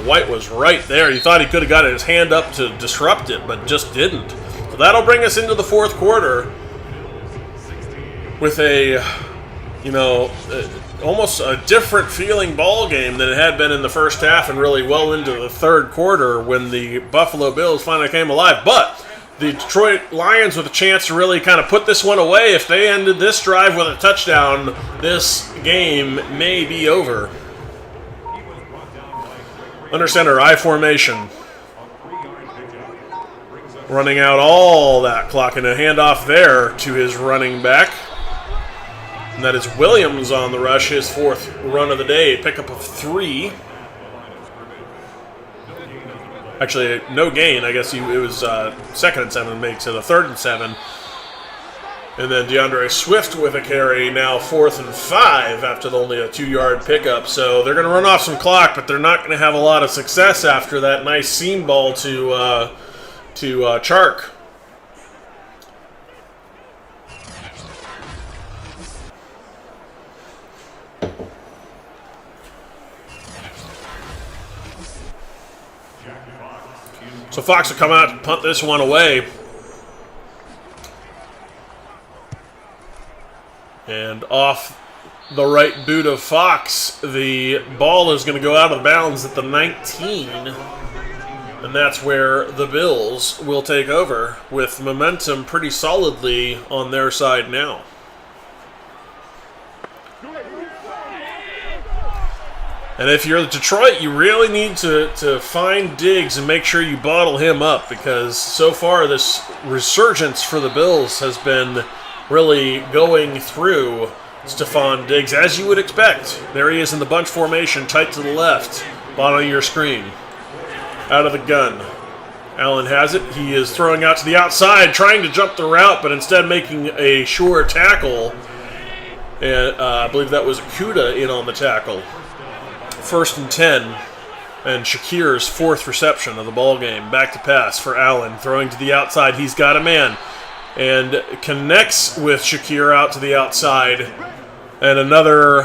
White was right there. He thought he could have got his hand up to disrupt it, but just didn't. So that'll bring us into the 4th quarter with almost a different feeling ball game than it had been in the first half and really well into the 3rd quarter when the Buffalo Bills finally came alive. But the Detroit Lions with a chance to really kind of put this one away. If they ended this drive with a touchdown, this game may be over. Under center, I formation. Running out all that clock, and a handoff there to his running back. And that is Williams on the rush, his 4th run of the day, pickup of 3. Actually, no gain. I guess it was 2nd and 7, makes it a 3rd and 7. And then DeAndre Swift with a carry, now 4th and 5 after only a 2-yard pickup. So they're going to run off some clock, but they're not going to have a lot of success after that nice seam ball to Chark. So Fox will come out and punt this one away. And off the right boot of Fox, the ball is going to go out of bounds at the 19. And that's where the Bills will take over with momentum pretty solidly on their side now. And if you're Detroit, you really need to find Diggs and make sure you bottle him up, because so far this resurgence for the Bills has been really going through Stephon Diggs, as you would expect. There he is in the bunch formation, tight to the left, bottom of your screen. Out of the gun. Allen has it. He is throwing out to the outside, trying to jump the route, but instead making a sure tackle. And I believe that was Kuda in on the tackle. 1st and 10, and Shakir's 4th reception of the ball game. Back to pass for Allen, throwing to the outside. He's got a man, and connects with Shakir out to the outside. And another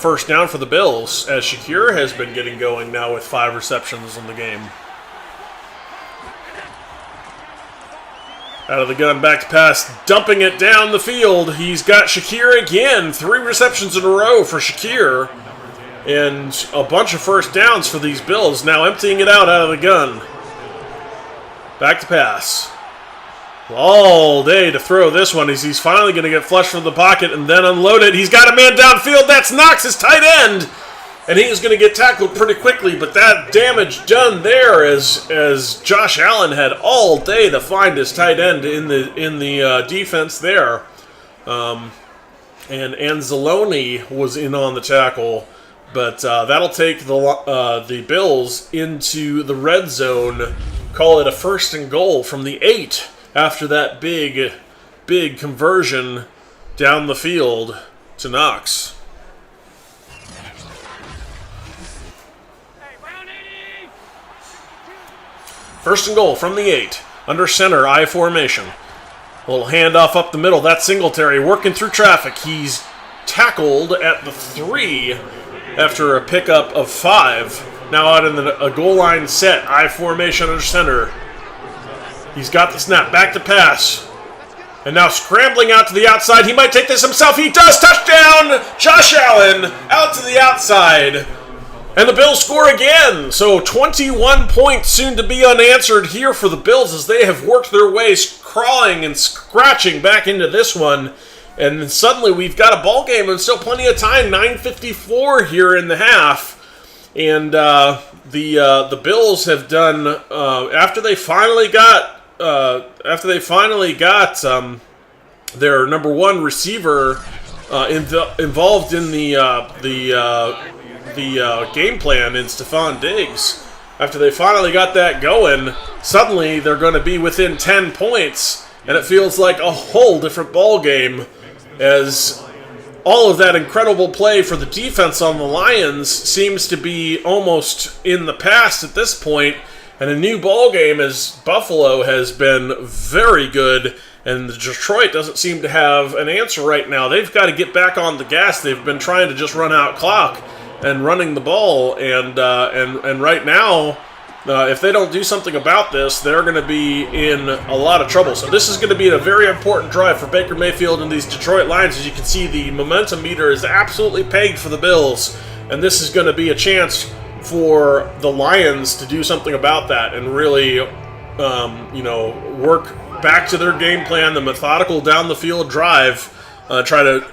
first down for the Bills, as Shakir has been getting going now with 5 receptions in the game. Out of the gun, back to pass, dumping it down the field. He's got Shakir again. 3 receptions in a row for Shakir. And a bunch of first downs for these Bills. Now emptying it out of the gun. Back to pass. All day to throw this one. He's finally going to get flushed from the pocket and then unload it. He's got a man downfield. That's Knox, his tight end. And he is going to get tackled pretty quickly. But that damage done there as Josh Allen had all day to find his tight end in the defense there. And Anzalone was in on the tackle. But that'll take the Bills into the red zone. Call it a 1st and goal from the 8 after that big conversion down the field to Knox. First and goal from the 8. Under center, I formation. A little handoff up the middle. That's Singletary working through traffic. He's tackled at the 3 after a pickup of 5. Now out in a goal line set. I formation under center. He's got the snap. Back to pass. And now scrambling out to the outside. He might take this himself. He does. Touchdown! Josh Allen out to the outside. And the Bills score again. So 21 points soon to be unanswered here for the Bills as they have worked their way crawling and scratching back into this one. And suddenly we've got a ball game and still plenty of time. 9:54 here in the half. And the Bills have done after they finally got their number 1 receiver involved in the game plan in Stephon Diggs. After they finally got that going, suddenly they're going to be within 10 points, and it feels like a whole different ball game as all of that incredible play for the defense on the Lions seems to be almost in the past at this point, and a new ball game as Buffalo has been very good, and Detroit doesn't seem to have an answer right now. They've got to get back on the gas. They've been trying to just run out clock and running the ball, and right now, if they don't do something about this, they're going to be in a lot of trouble. So this is going to be a very important drive for Baker Mayfield and these Detroit Lions. As you can see, the momentum meter is absolutely pegged for the Bills, and this is going to be a chance for the Lions to do something about that and really, work back to their game plan, the methodical down the field drive, try to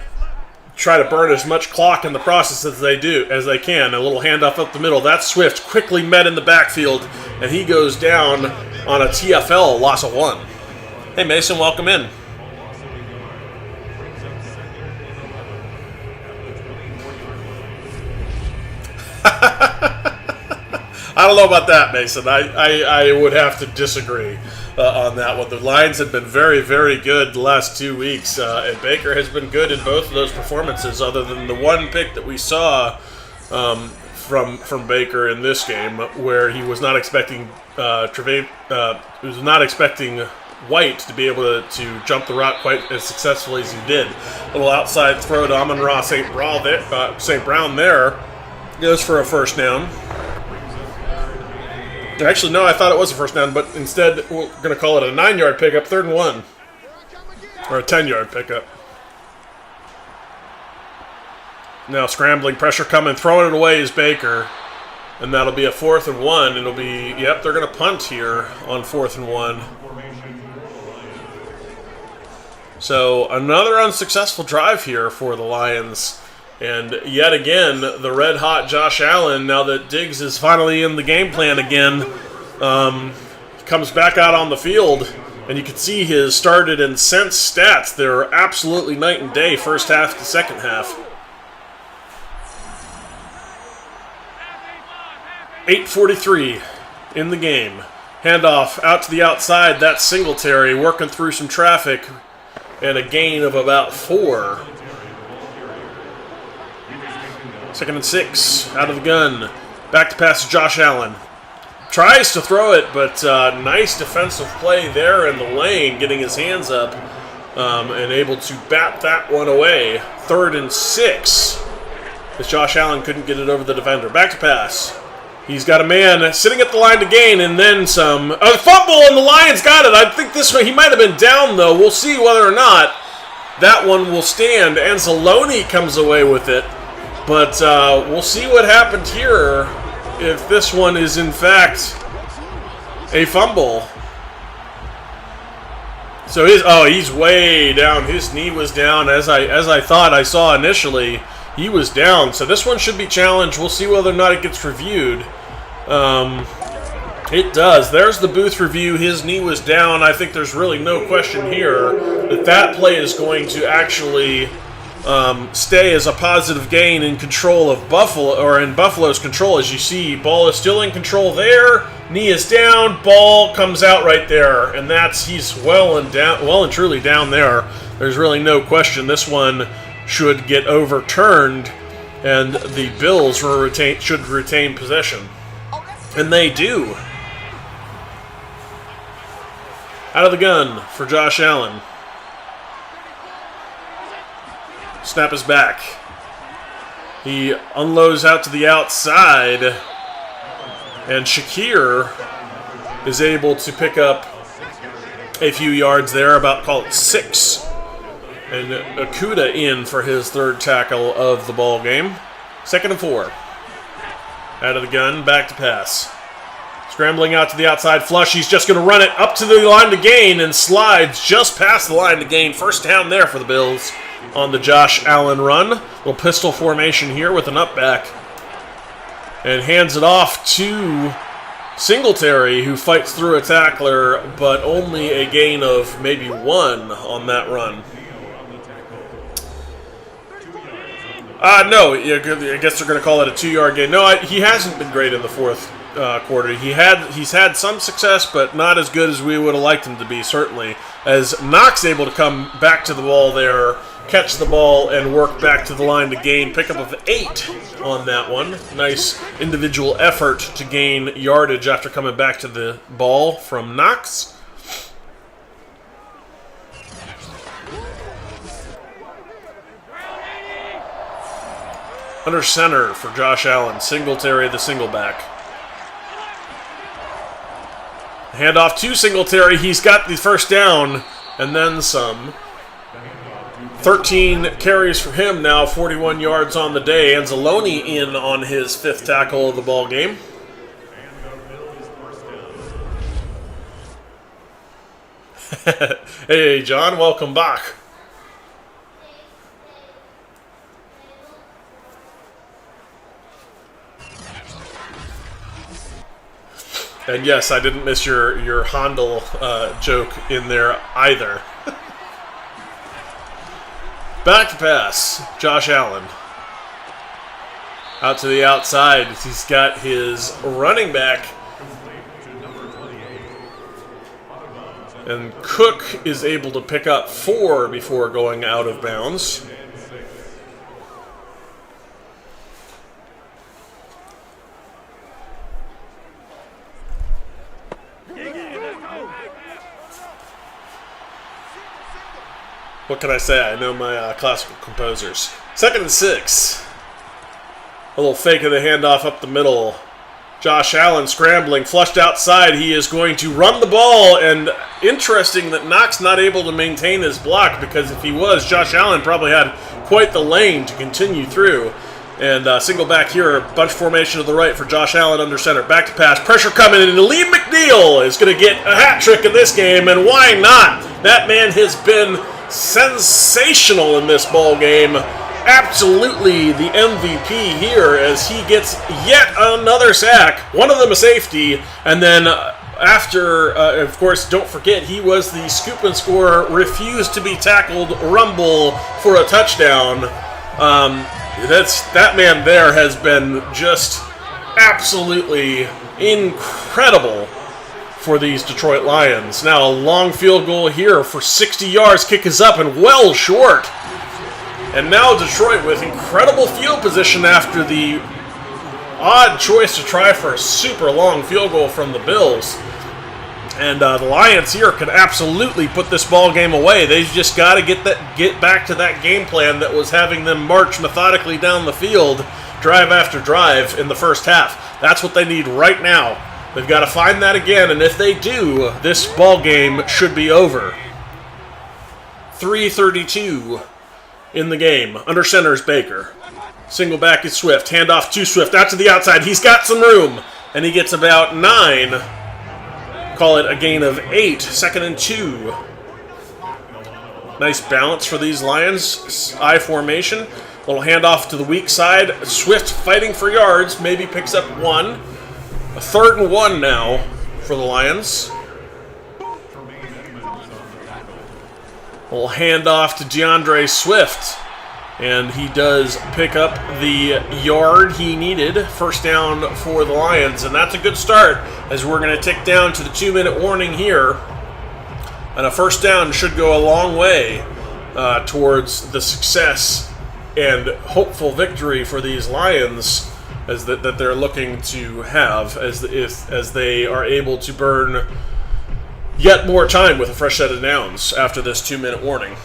burn as much clock in the process as they can. A little handoff up the middle. That's Swift, quickly met in the backfield, and he goes down on a TFL loss of 1. Hey, Mason, welcome in. I don't know about that, Mason. I would have to disagree on that one. The Lions have been very, very good the last 2 weeks, and Baker has been good in both of those performances, other than the one pick that we saw from Baker in this game, where he was not expecting White to be able to jump the route quite as successfully as he did. A little outside throw to Amon-Ra St. Brown there goes for a first down. Actually, no, I thought it was a first down, but instead we're going to call it a 9-yard pickup, 3rd and 1. Or a 10-yard pickup. Now scrambling, pressure coming, throwing it away is Baker. And that'll be a 4th and 1. It'll be, yep, they're going to punt here on 4th and 1. So another unsuccessful drive here for the Lions. And yet again, the red-hot Josh Allen, now that Diggs is finally in the game plan again, comes back out on the field. And you can see his started and since stats. They're absolutely night and day, first half to second half. 8:43 in the game. Handoff out to the outside. That's Singletary working through some traffic. And a gain of about 4. 2nd and 6, out of the gun. Back to pass to Josh Allen. Tries to throw it, but nice defensive play there in the lane, getting his hands up and able to bat that one away. 3rd and 6, as Josh Allen couldn't get it over the defender. Back to pass. He's got a man sitting at the line to gain, and then some. A fumble, and the Lions got it. I think this one, he might have been down, though. We'll see whether or not that one will stand. Anzalone comes away with it. But we'll see what happened here if this one is in fact a fumble. So he's way down. His knee was down as I thought I saw initially. He was down. So this one should be challenged. We'll see whether or not it gets reviewed. It does. There's the booth review. His knee was down. I think there's really no question here that play is going to actually stay as a positive gain in control of Buffalo, or in Buffalo's control. As you see, ball is still in control there. Knee is down. Ball comes out right there, and he's well and truly down there. There's really no question. This one should get overturned, and the Bills should retain possession, and they do. Out of the gun for Josh Allen. Snap is back. He unloads out to the outside, and Shakir is able to pick up a few yards there, call it 6. And Okuda in for his 3rd tackle of the ball game. 2nd and 4. Out of the gun, back to pass. Scrambling out to the outside flush. He's just going to run it up to the line to gain and slides just past the line to gain. First down there for the Bills on the Josh Allen run. Little pistol formation here with an up back. And hands it off to Singletary, who fights through a tackler, but only a gain of maybe 1 on that run. No, I guess they're going to call it a 2-yard gain. No, he hasn't been great in the 4th quarter. He's had some success, but not as good as we would have liked him to be, certainly. As Knox able to come back to the ball there, catch the ball, and work back to the line to gain. Pickup of 8 on that one. Nice individual effort to gain yardage after coming back to the ball from Knox. Under center for Josh Allen. Singletary, the single back. Handoff to Singletary. He's got the first down and then some. 13 carries for him now, 41 yards on the day. Anzalone in on his 5th tackle of the ball game. Hey, John, welcome back. And yes, I didn't miss your Handel joke in there either. Back to pass, Josh Allen. Out to the outside. He's got his running back. And Cook is able to pick up 4 before going out of bounds. What can I say? I know my classical composers. 2nd and 6. A little fake of the handoff up the middle. Josh Allen scrambling, flushed outside. He is going to run the ball, and interesting that Knox not able to maintain his block, because if he was, Josh Allen probably had quite the lane to continue through. And single back here, bunch formation to the right for Josh Allen under center. Back to pass, pressure coming in, and Lee McNeil is going to get a hat trick in this game, and why not? That man has been sensational in this ball game. Absolutely the MVP here as he gets yet another sack. One of them a safety, and then after, of course, don't forget, he was the scoop and score, refused to be tackled rumble for a touchdown. That man there has been just absolutely incredible for these Detroit Lions. Now a long field goal here for 60 yards. Kick is up and well short. And now Detroit with incredible field position after the odd choice to try for a super long field goal from the Bills. And the Lions here can absolutely put this ball game away. They've just got to get back to that game plan that was having them march methodically down the field, drive after drive in the first half. That's what they need right now. They've got to find that again, and if they do, this ball game should be over. 3:32 in the game. Under center is Baker. Single back is Swift. Handoff to Swift. Out to the outside. He's got some room. And he gets about 9. Call it a gain of 8. 2nd and 2. Nice balance for these Lions. I formation. Little handoff to the weak side. Swift fighting for yards. Maybe picks up 1. A 3rd and 1 now for the Lions. We'll hand off to DeAndre Swift, and he does pick up the yard he needed. First down for the Lions, and that's a good start as we're going to tick down to the 2-minute warning here. And a first down should go a long way towards the success and hopeful victory for these Lions as that they're looking to have as they are able to burn yet more time with a fresh set of downs after this 2-minute warning.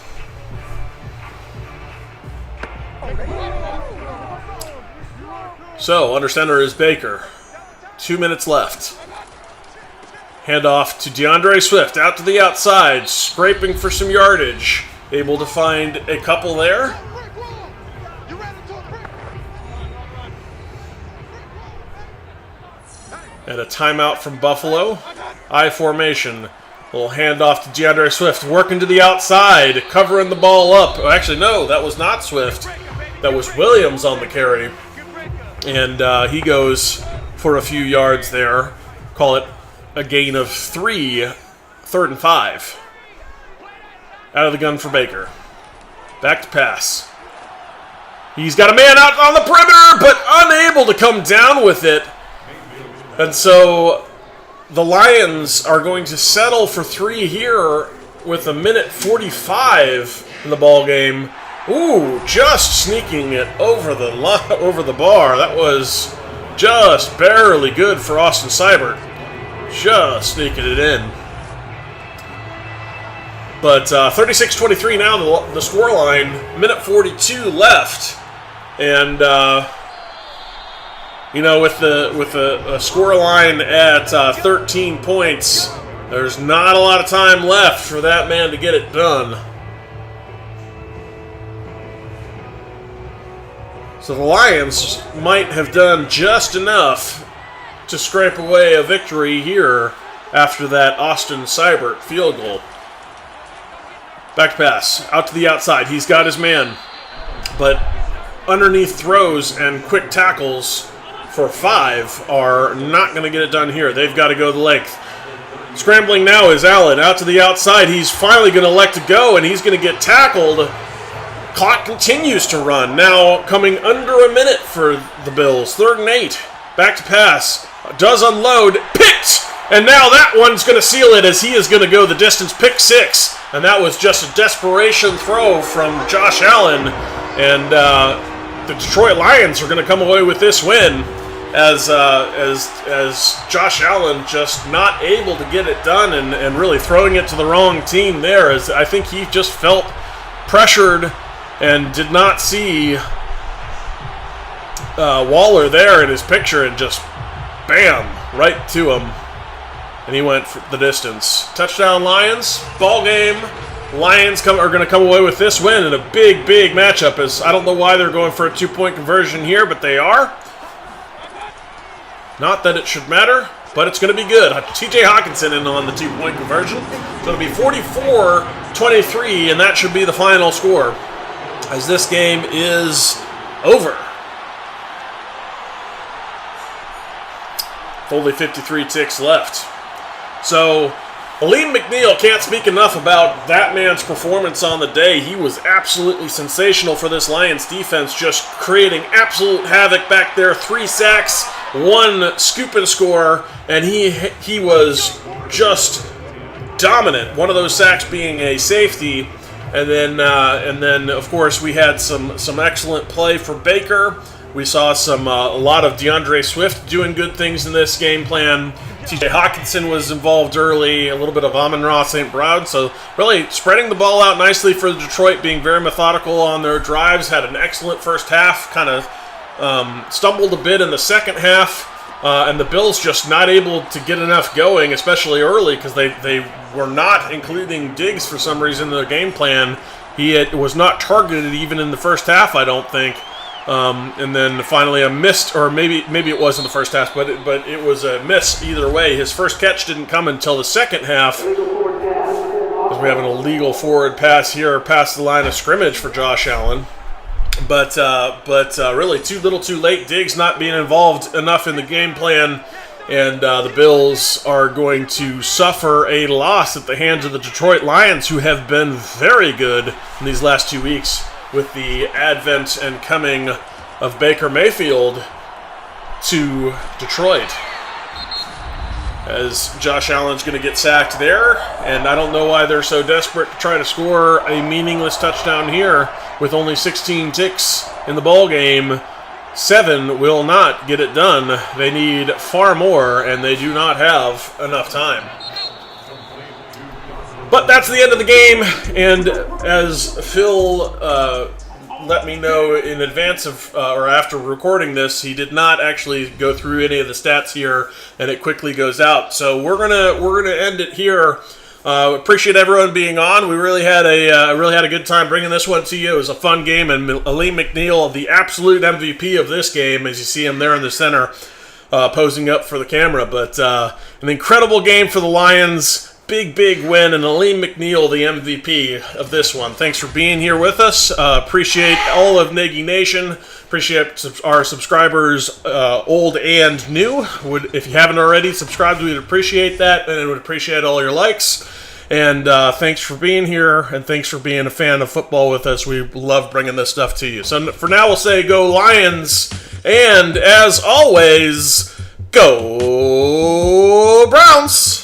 So, under center is Baker. 2 minutes left. Handoff to DeAndre Swift, out to the outside, scraping for some yardage. Able to find a couple there. And a timeout from Buffalo. I formation. Little handoff to DeAndre Swift, working to the outside, covering the ball up. Oh, actually, no, that was not Swift. That was Williams on the carry. And he goes for a few yards there. Call it a gain of 3, 3rd and 5. Out of the gun for Baker. Back to pass. He's got a man out on the perimeter, but unable to come down with it. And so the Lions are going to settle for 3 here with 1:45 in the ball game. Ooh, just sneaking it over the bar. That was just barely good for Austin Seibert. Just sneaking it in. But 36-23 now, the scoreline. 1:42 left. And with a score line at 13 points, there's not a lot of time left for that man to get it done. So the Lions might have done just enough to scrape away a victory here after that Austin Seibert field goal. Back pass, out to the outside. He's got his man. But underneath throws and quick tackles for 5 are not going to get it done here. They've got to go the length. Scrambling now is Allen out to the outside. He's finally going to elect to go, and he's going to get tackled. Clock continues to run. Now coming under a minute for the Bills. 3rd and 8. Back to pass. Does unload. Picked! And now that one's going to seal it as he is going to go the distance. Pick 6. And that was just a desperation throw from Josh Allen. And the Detroit Lions are going to come away with this win as Josh Allen just not able to get it done and really throwing it to the wrong team there. As I think he just felt pressured and did not see Waller there in his picture and just bam, right to him. And he went for the distance. Touchdown Lions. Ball game. Lions are going to come away with this win in a big, big matchup. As I don't know why they're going for a 2-point conversion here, but they are. Not that it should matter, but it's going to be good. TJ Hawkinson in on the 2-point conversion. So it'll be 44-23, and that should be the final score, as this game is over. Only 53 ticks left. So Aleem McNeil, can't speak enough about that man's performance on the day. He was absolutely sensational for this Lions defense, just creating absolute havoc back there. 3 sacks, 1 scoop and score, and he was just dominant. One of those sacks being a safety, and then of course we had some excellent play for Baker. We saw a lot of DeAndre Swift doing good things in this game plan. TJ Hawkinson was involved early, a little bit of Amon-Ra St. Brown, so really spreading the ball out nicely for Detroit, being very methodical on their drives, had an excellent first half, kind of stumbled a bit in the second half, and the Bills just not able to get enough going, especially early, because they were not including Diggs for some reason in their game plan. He was not targeted even in the first half, I don't think. And then finally a missed, or maybe it was in the first half, but it was a miss either way. His first catch didn't come until the second half, because we have an illegal forward pass here past the line of scrimmage for Josh Allen. But really too little too late. Diggs not being involved enough in the game plan, and the Bills are going to suffer a loss at the hands of the Detroit Lions, who have been very good in these last 2 weeks, with the advent and coming of Baker Mayfield to Detroit. As Josh Allen's going to get sacked there, and I don't know why they're so desperate to try to score a meaningless touchdown here with only 16 ticks in the ball game. 7 will not get it done. They need far more, and they do not have enough time. But that's the end of the game, and as Phil let me know in advance of, or after recording this, he did not actually go through any of the stats here, and it quickly goes out. So we're gonna end it here. Appreciate everyone being on. We really had a good time bringing this one to you. It was a fun game, and Aleem McNeil, the absolute MVP of this game, as you see him there in the center, posing up for the camera. But an incredible game for the Lions. Big win, and Aleem McNeil, the MVP of this one. Thanks for being here with us. Appreciate all of Nagy Nation. Appreciate our subscribers, old and new. If you haven't already subscribed, we'd appreciate that, and would appreciate all your likes. And thanks for being here, and thanks for being a fan of football with us. We love bringing this stuff to you. So for now, we'll say go Lions, and as always, go Browns!